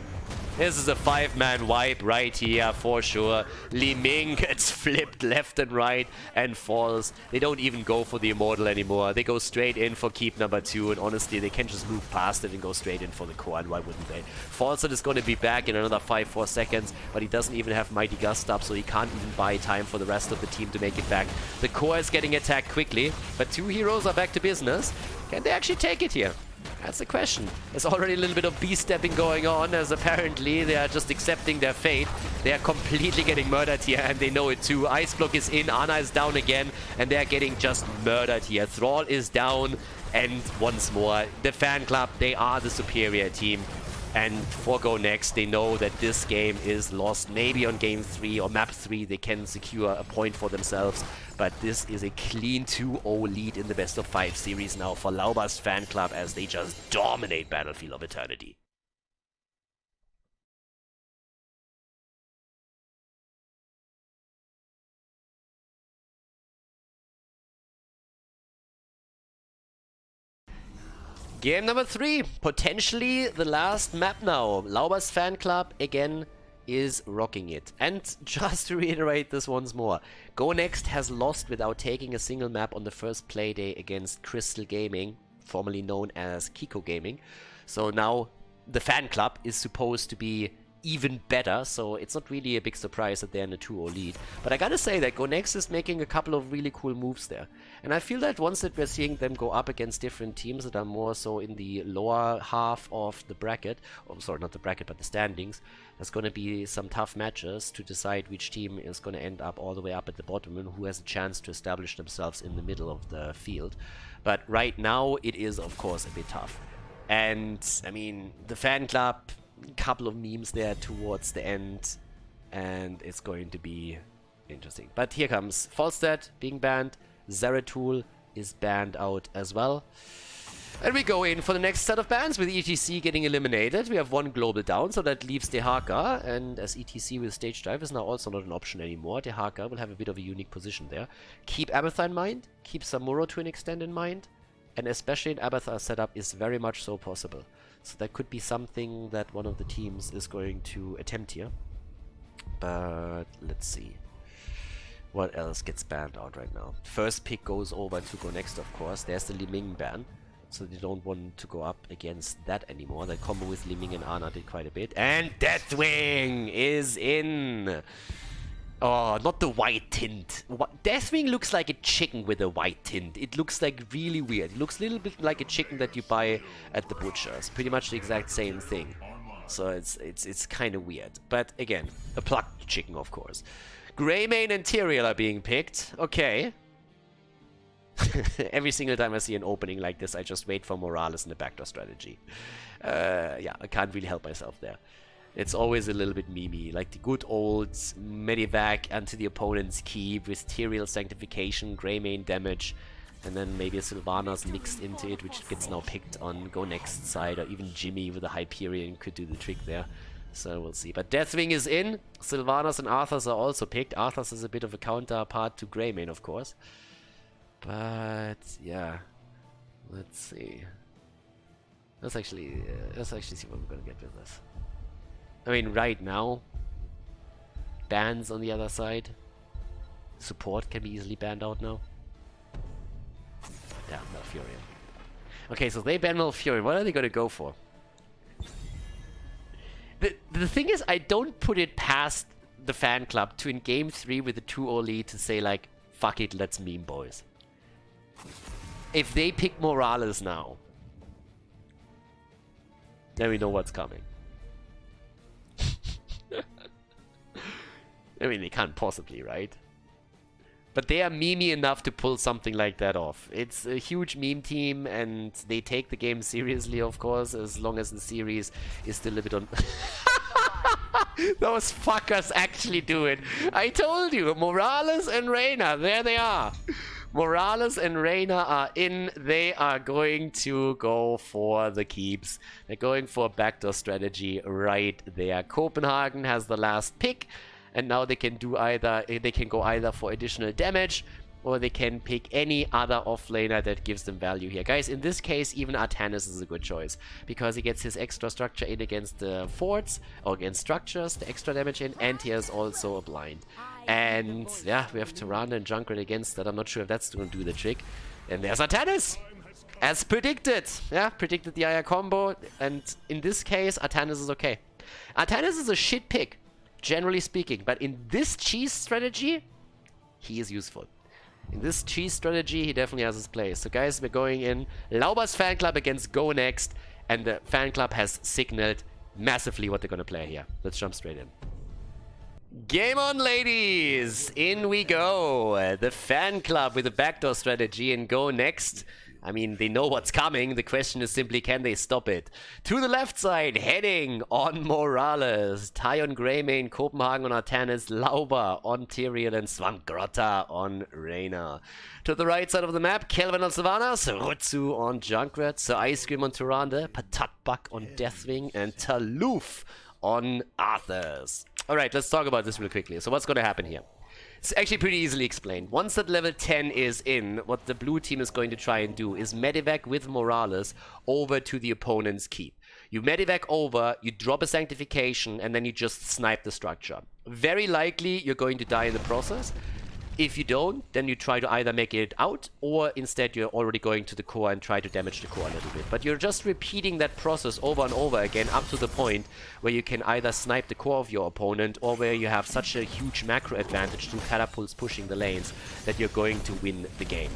This is a 5-man wipe right here for sure. Li Ming gets flipped left and right and falls. They don't even go for the Immortal anymore. They go straight in for keep number 2, and honestly, they can just move past it and go straight in for the core, and why wouldn't they? Falset is going to be back in another 5-4 seconds, but he doesn't even have Mighty Gust up, so he can't even buy time for the rest of the team to make it back. The core is getting attacked quickly, but 2 heroes are back to business. Can they actually take it here? That's the question. There's already a little bit of B-stepping going on, as apparently they are just accepting their fate. They are completely getting murdered here, and they know it too. Ice Block is in, Ana is down again, and they're getting just murdered here. Thrall is down, and once more, the fan club, they are the superior team. And for Go Next, they know that this game is lost. Maybe on game 3 or map 3 they can secure a point for themselves. But this is a clean 2-0 lead in the best of 5 series now for Laubers fan club as they just dominate Battlefield of Eternity. Game number 3, potentially the last map now. Laubers fan club again is rocking it. And just to reiterate this once more, Go Next has lost without taking a single map on the first playday against Crystal Gaming, formerly known as Kiko Gaming. So now the fan club is supposed to be even better, so it's not really a big surprise that they're in a 2-0 lead. But I gotta say that Go Next is making a couple of really cool moves there. And I feel that once that we're seeing them go up against different teams that are more so in the lower half of the bracket, oh sorry, not the bracket, but the standings, there's gonna be some tough matches to decide which team is gonna end up all the way up at the bottom and who has a chance to establish themselves in the middle of the field. But right now, it is of course a bit tough. And, I mean, the fan club, couple of memes there towards the end, and it's going to be interesting. But here comes Falstad being banned, Zeratul is banned out as well, and we go in for the next set of bans with ETC getting eliminated. We have 1 global down, so that leaves Dehaka, and as ETC with stage dive is now also not an option anymore, Dehaka will have a bit of a unique position there. Keep Abathar in mind, keep Samuro to an extent in mind, and especially in Abathar setup is very much so possible. So that could be something that one of the teams is going to attempt here. But let's see. What else gets banned out right now? First pick goes over to Go Next, of course. There's the Li Ming ban. So they don't want to go up against that anymore. That combo with Li Ming and Ana did quite a bit. And Deathwing is in! Oh, not the white tint. Deathwing looks like a chicken with a white tint. It looks like really weird. It looks a little bit like a chicken that you buy at the butcher. It's pretty much the exact same thing. So it's kind of weird. But again, a plucked chicken, of course. Greymane and Tyrael are being picked. Okay. Every single time I see an opening like this, I just wait for Morales in the backdoor strategy. Yeah, I can't really help myself there. It's always a little bit memey, like the good old Medivac onto the opponent's keep with Tyrael Sanctification, Greymane damage, and then maybe a Sylvanas mixed into it, which gets now picked on Go Next side, or even Jimmy with a Hyperion could do the trick there. So we'll see. But Deathwing is in, Sylvanas and Arthas are also picked. Arthas is a bit of a counterpart to Greymane, of course. But yeah, let's see. Let's actually see what we're gonna get with this. I mean, right now, bans on the other side. Support can be easily banned out now. Yeah, Malfurion. Okay, so they ban Malfurion. What are they gonna go for? The thing is, I don't put it past the fan club to in game 3 with a 2-0 lead to say like, fuck it, let's meme boys. If they pick Morales now, then we know what's coming. I mean, they can't possibly, right? But they are memey enough to pull something like that off. It's a huge meme team, and they take the game seriously, of course, as long as the series is still a bit on... Those fuckers actually do it. I told you, Morales and Reyna, there they are. Morales and Reyna are in. They are going to go for the keeps. They're going for a backdoor strategy right there. Copenhagen has the last pick. And now they can do either, they can go either for additional damage, or they can pick any other offlaner that gives them value here. Guys, in this case, even Artanis is a good choice, because he gets his extra structure in against the forts, or against structures, the extra damage in, and he has also a blind. And yeah, we have Tyrande and Junkrat against that. I'm not sure if that's going to do the trick. And there's Artanis! As predicted! Yeah, predicted the Aya combo, and in this case, Artanis is okay. Artanis is a shit pick, generally speaking, but in this cheese strategy, he is useful. In this cheese strategy, he definitely has his place. So guys, we're going in Laubers fan club against Go Next, and the fan club has signaled massively what they're going to play here. Let's jump straight in. Game on, ladies! In we go. The fan club with a backdoor strategy and Go Next. I mean, they know what's coming. The question is simply, can they stop it? To the left side, heading on Morales. Ty on Greymane, Copenhagen on Artanis, Lauber on Tyrion, and Swampgrotta on Reyna. To the right side of the map, Kelvin on Sylvanas, Rutsu on Junkrat, Sir Ice Cream on Tyrande, Patatbak on Deathwing, and Taloof on Arthurs. Alright, let's talk about this real quickly. So what's going to happen here? It's actually pretty easily explained. Once that level 10 is in, what the blue team is going to try and do is medivac with Morales over to the opponent's keep. You medivac over, you drop a sanctification, and then you just snipe the structure. Very likely you're going to die in the process. If you don't, then you try to either make it out, or instead you're already going to the core and try to damage the core a little bit. But you're just repeating that process over and over again up to the point where you can either snipe the core of your opponent, or where you have such a huge macro advantage through catapults pushing the lanes that you're going to win the game.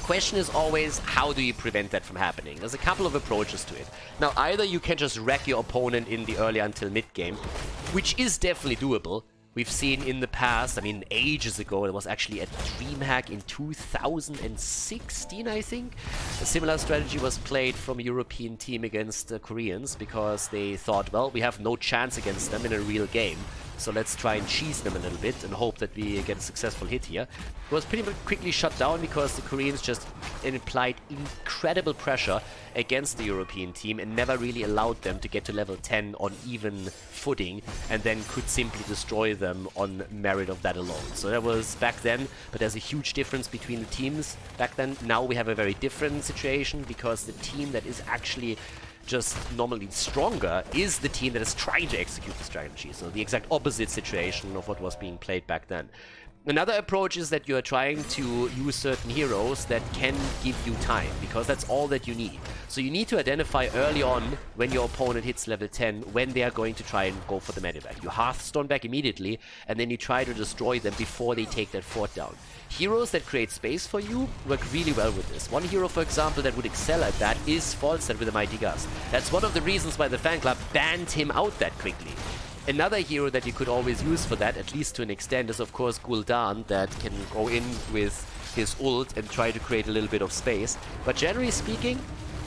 Question is always, how do you prevent that from happening? There's a couple of approaches to it. Now, either you can just wreck your opponent in the early until mid game, which is definitely doable. We've seen in the past, I mean ages ago, it was actually a DreamHack in 2016, I think. A similar strategy was played from a European team against the Koreans, because they thought, well, we have no chance against them in a real game, so let's try and cheese them a little bit and hope that we get a successful hit here. It was pretty much quickly shut down because the Koreans just applied incredible pressure against the European team and never really allowed them to get to level 10 on even footing, and then could simply destroy them on merit of that alone. So that was back then, but there's a huge difference between the teams back then. Now we have a very different situation, because the team that is actually just normally stronger is the team that is trying to execute the strategy. So the exact opposite situation of what was being played back then. Another approach is that you're trying to use certain heroes that can give you time, because that's all that you need. So you need to identify early on, when your opponent hits level 10, when they are going to try and go for the medivac. You Hearthstone back immediately, and then you try to destroy them before they take that fort down. Heroes that create space for you work really well with this. One hero, for example, that would excel at that is Falstad with a Mighty Gust. That's one of the reasons why the fan club banned him out that quickly. Another hero that you could always use for that, at least to an extent, is of course Gul'dan, that can go in with his ult and try to create a little bit of space. But generally speaking,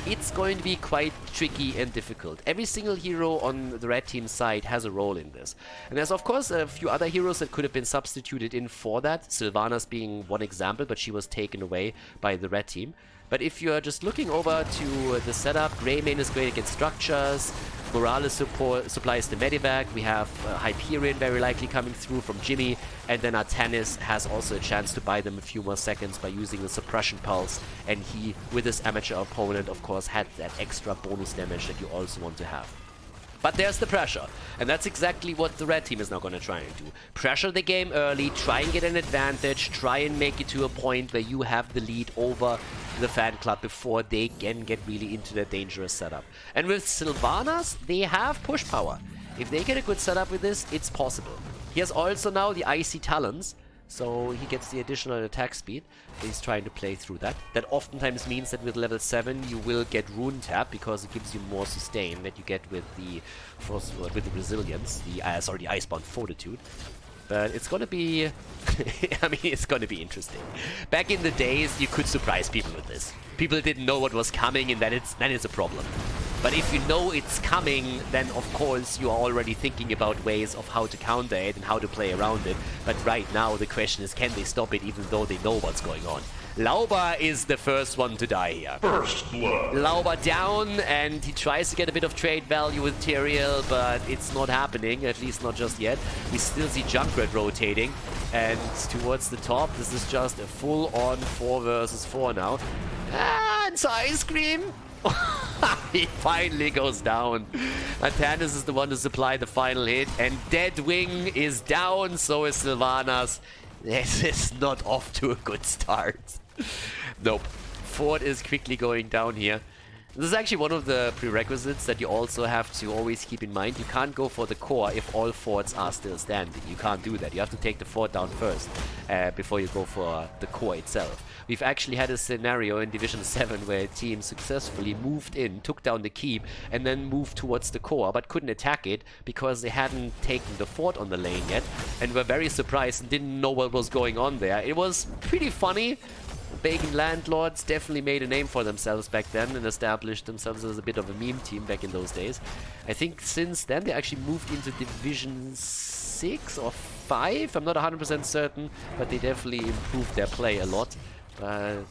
it's going to be quite tricky and difficult. Every single hero on the red team side has a role in this. And there's of course a few other heroes that could have been substituted in for that, Sylvanas being one example, but she was taken away by the red team. But if you're just looking over to the setup, Greymane is great against structures. Morales supplies the Medivac. We have Hyperion very likely coming through from Jimmy. And then Artanis has also a chance to buy them a few more seconds by using the Suppression Pulse. And he, with his amateur opponent, of course, had that extra bonus damage that you also want to have. But there's the pressure, and that's exactly what the red team is now going to try and do. Pressure the game early, try and get an advantage, try and make it to a point where you have the lead over the fan club before they can get really into their dangerous setup. And with Sylvanas, they have push power. If they get a good setup with this, it's possible. He has also now the Icy Talons, so he gets the additional attack speed. He's trying to play through that. That oftentimes means that with level 7 you will get Rune Tap because it gives you more sustain that you get with the Resilience, the Icebound Fortitude. But it's gonna be, I mean, it's gonna be interesting. Back in the days, you could surprise people with this. People didn't know what was coming, and that is a problem. But if you know it's coming, then of course you are already thinking about ways of how to counter it and how to play around it. But right now the question is, can they stop it even though they know what's going on? Lauber is the first one to die here. First blood. Lauber down, and he tries to get a bit of trade value with Tyrael, but it's not happening, at least not just yet. We still see Junkrat rotating, and towards the top, this is just a full-on 4 versus 4 now. And Ice Cream! He finally goes down. Artanis is the one to supply the final hit, and Deadwing is down, so is Sylvanas. This is not off to a good start. Nope. Ford is quickly going down here. This is actually one of the prerequisites that you also have to always keep in mind. You can't go for the core if all forts are still standing. You can't do that. You have to take the fort down first before you go for the core itself. We've actually had a scenario in Division 7 where a team successfully moved in, took down the keep, and then moved towards the core, but couldn't attack it because they hadn't taken the fort on the lane yet, and were very surprised and didn't know what was going on there. It was pretty funny. Bacon Landlords definitely made a name for themselves back then and established themselves as a bit of a meme team back in those days. I think since then they actually moved into Division 6 or 5, I'm not 100% certain, but they definitely improved their play a lot.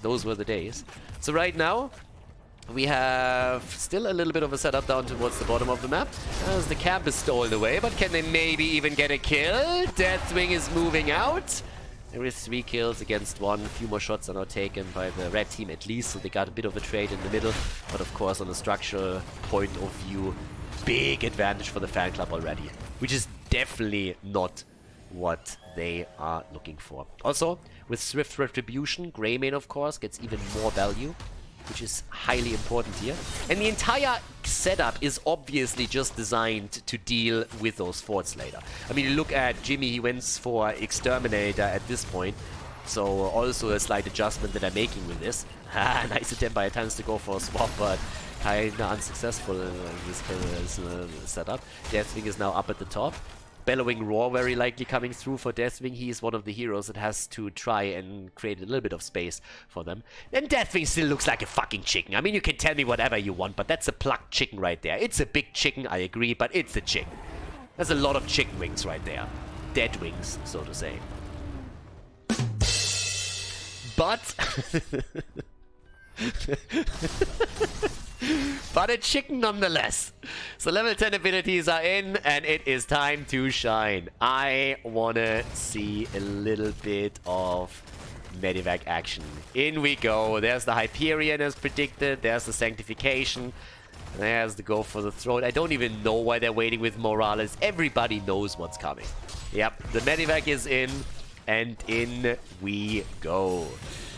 Those were the days. So right now, we have still a little bit of a setup down towards the bottom of the map, as the camp is stolen away, but can they maybe even get a kill? Deathwing is moving out. There is 3 kills against 1. A few more shots are now taken by the red team at least, so they got a bit of a trade in the middle. But of course, on a structural point of view, big advantage for the fan club already, which is definitely not what they are looking for. Also, with Swift Retribution, Greymane, of course, gets even more value, which is highly important here. And the entire setup is obviously just designed to deal with those forts later. I mean, you look at Jimmy, he went for Exterminator at this point, so also a slight adjustment that I'm making with this. Nice attempt by Artanis to go for a swap, but kinda unsuccessful in this setup. Deathwing is now up at the top. Bellowing Roar very likely coming through for Deathwing. He is one of the heroes that has to try and create a little bit of space for them. And Deathwing still looks like a fucking chicken. I mean, you can tell me whatever you want, but that's a plucked chicken right there. It's a big chicken, I agree, but it's a chicken. There's a lot of chicken wings right there. Dead wings, so to say. But... but a chicken nonetheless. So level 10 abilities are in, and it is time to shine. I wanna see a little bit of Medivac action. In we go. There's the Hyperion as predicted. There's the Sanctification. There's the go for the throat. I don't even know why they're waiting with Morales. Everybody knows what's coming. Yep, the Medivac is in, and in we go.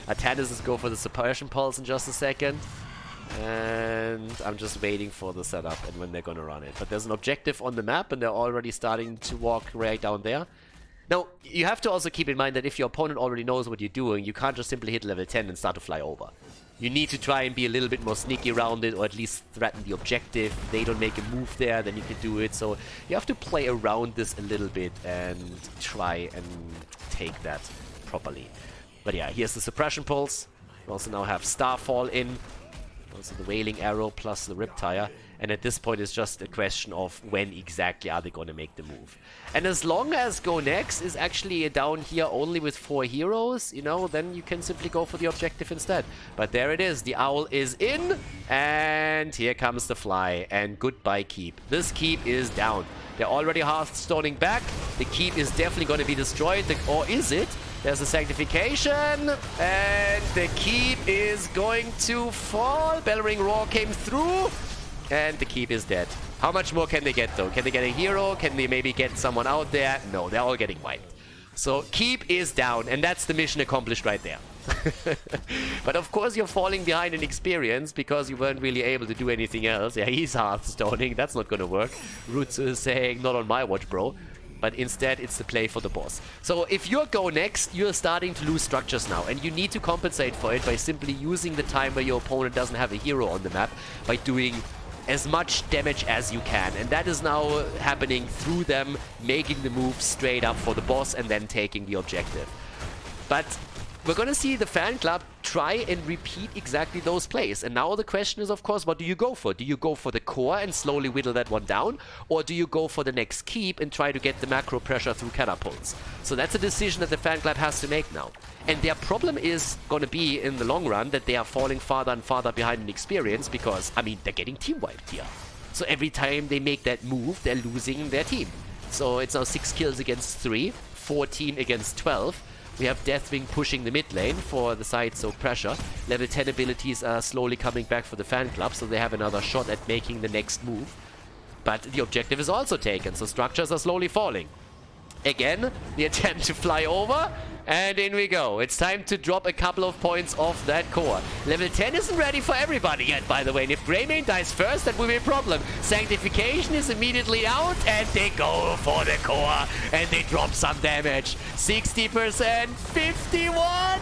Artanis is go for the Suppression Pulse in just a second. And I'm just waiting for the setup and when they're gonna run it. But there's an objective on the map and they're already starting to walk right down there. Now, you have to also keep in mind that if your opponent already knows what you're doing, you can't just simply hit level 10 and start to fly over. You need to try and be a little bit more sneaky around it, or at least threaten the objective. If they don't make a move there, then you can do it. So you have to play around this a little bit and try and take that properly. But yeah, here's the Suppression Pulse. We also now have Starfall in. Also the Wailing Arrow plus the Riptire. And at this point, it's just a question of when exactly are they going to make the move. And as long as Go Next is actually down here only with 4 heroes, you know, then you can simply go for the objective instead. But there it is. The Owl is in. And here comes the Fly. And goodbye, Keep. This Keep is down. They're already Hearthstoning back. The Keep is definitely going to be destroyed. Or is it? There's a Sanctification. And the Keep is going to fall. Bellring Roar came through. And the Keep is dead. How much more can they get, though? Can they get a hero? Can they maybe get someone out there? No, they're all getting wiped. So Keep is down, and that's the mission accomplished right there. But of course you're falling behind in experience because you weren't really able to do anything else. Yeah, he's Hearthstoning. That's not gonna work. Rutsu is saying, not on my watch, bro. But instead, it's the play for the boss. So if you're Go Next, you're starting to lose structures now. And you need to compensate for it by simply using the time where your opponent doesn't have a hero on the map by doing as much damage as you can. And that is now happening through them making the move straight up for the boss and then taking the objective. But we're going to see the fan club try and repeat exactly those plays. And now the question is, of course, what do you go for? Do you go for the core and slowly whittle that one down? Or do you go for the next keep and try to get the macro pressure through catapults? So that's a decision that the fan club has to make now. And their problem is going to be, in the long run, that they are falling farther and farther behind in experience because, I mean, they're getting team wiped here. So every time they make that move, they're losing their team. So it's now 6 kills against 3, 14 against 12. We have Deathwing pushing the mid lane for the side soak pressure. Level 10 abilities are slowly coming back for the fan club, so they have another shot at making the next move. But the objective is also taken, so structures are slowly falling. Again, the attempt to fly over, and in we go. It's time to drop a couple of points off that core. Level 10 isn't ready for everybody yet, by the way, and if Greymane dies first, that will be a problem. Sanctification is immediately out, and they go for the core, and they drop some damage. 60%, 51!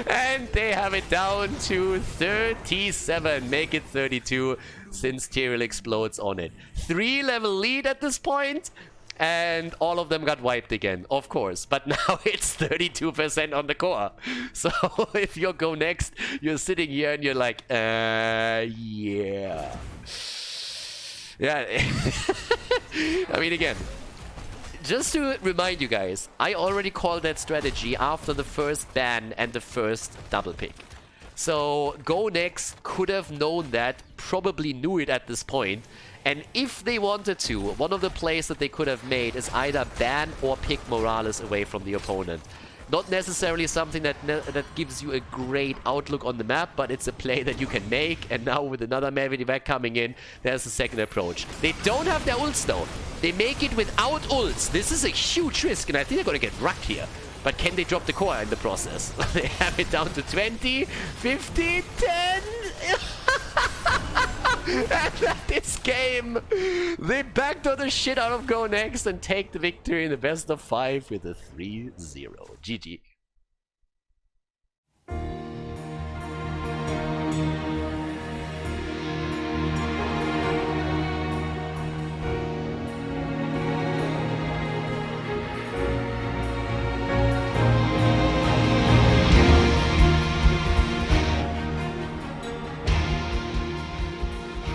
And they have it down to 37, make it 32, since Tyrael explodes on it. 3-level lead at this point. And all of them got wiped again, of course. But now it's 32% on the core. So if you Go Next, you're sitting here and you're like, yeah. Yeah. I mean, again, just to remind you guys, I already called that strategy after the first ban and the first double pick. So Go Next could have known that, probably knew it at this point. And if they wanted to, one of the plays that they could have made is either ban or pick Morales away from the opponent. Not necessarily something that gives you a great outlook on the map, but it's a play that you can make. And now with another Mavidivac coming in, there's a second approach. They don't have their ults though. They make it without ults. This is a huge risk, and I think they're going to get wrecked here. But can they drop the core in the process? They have it down to 20, 50, 10... And at this game, they backdoor the shit out of Go Next and take the victory in the best of 5 with a 3-0. GG.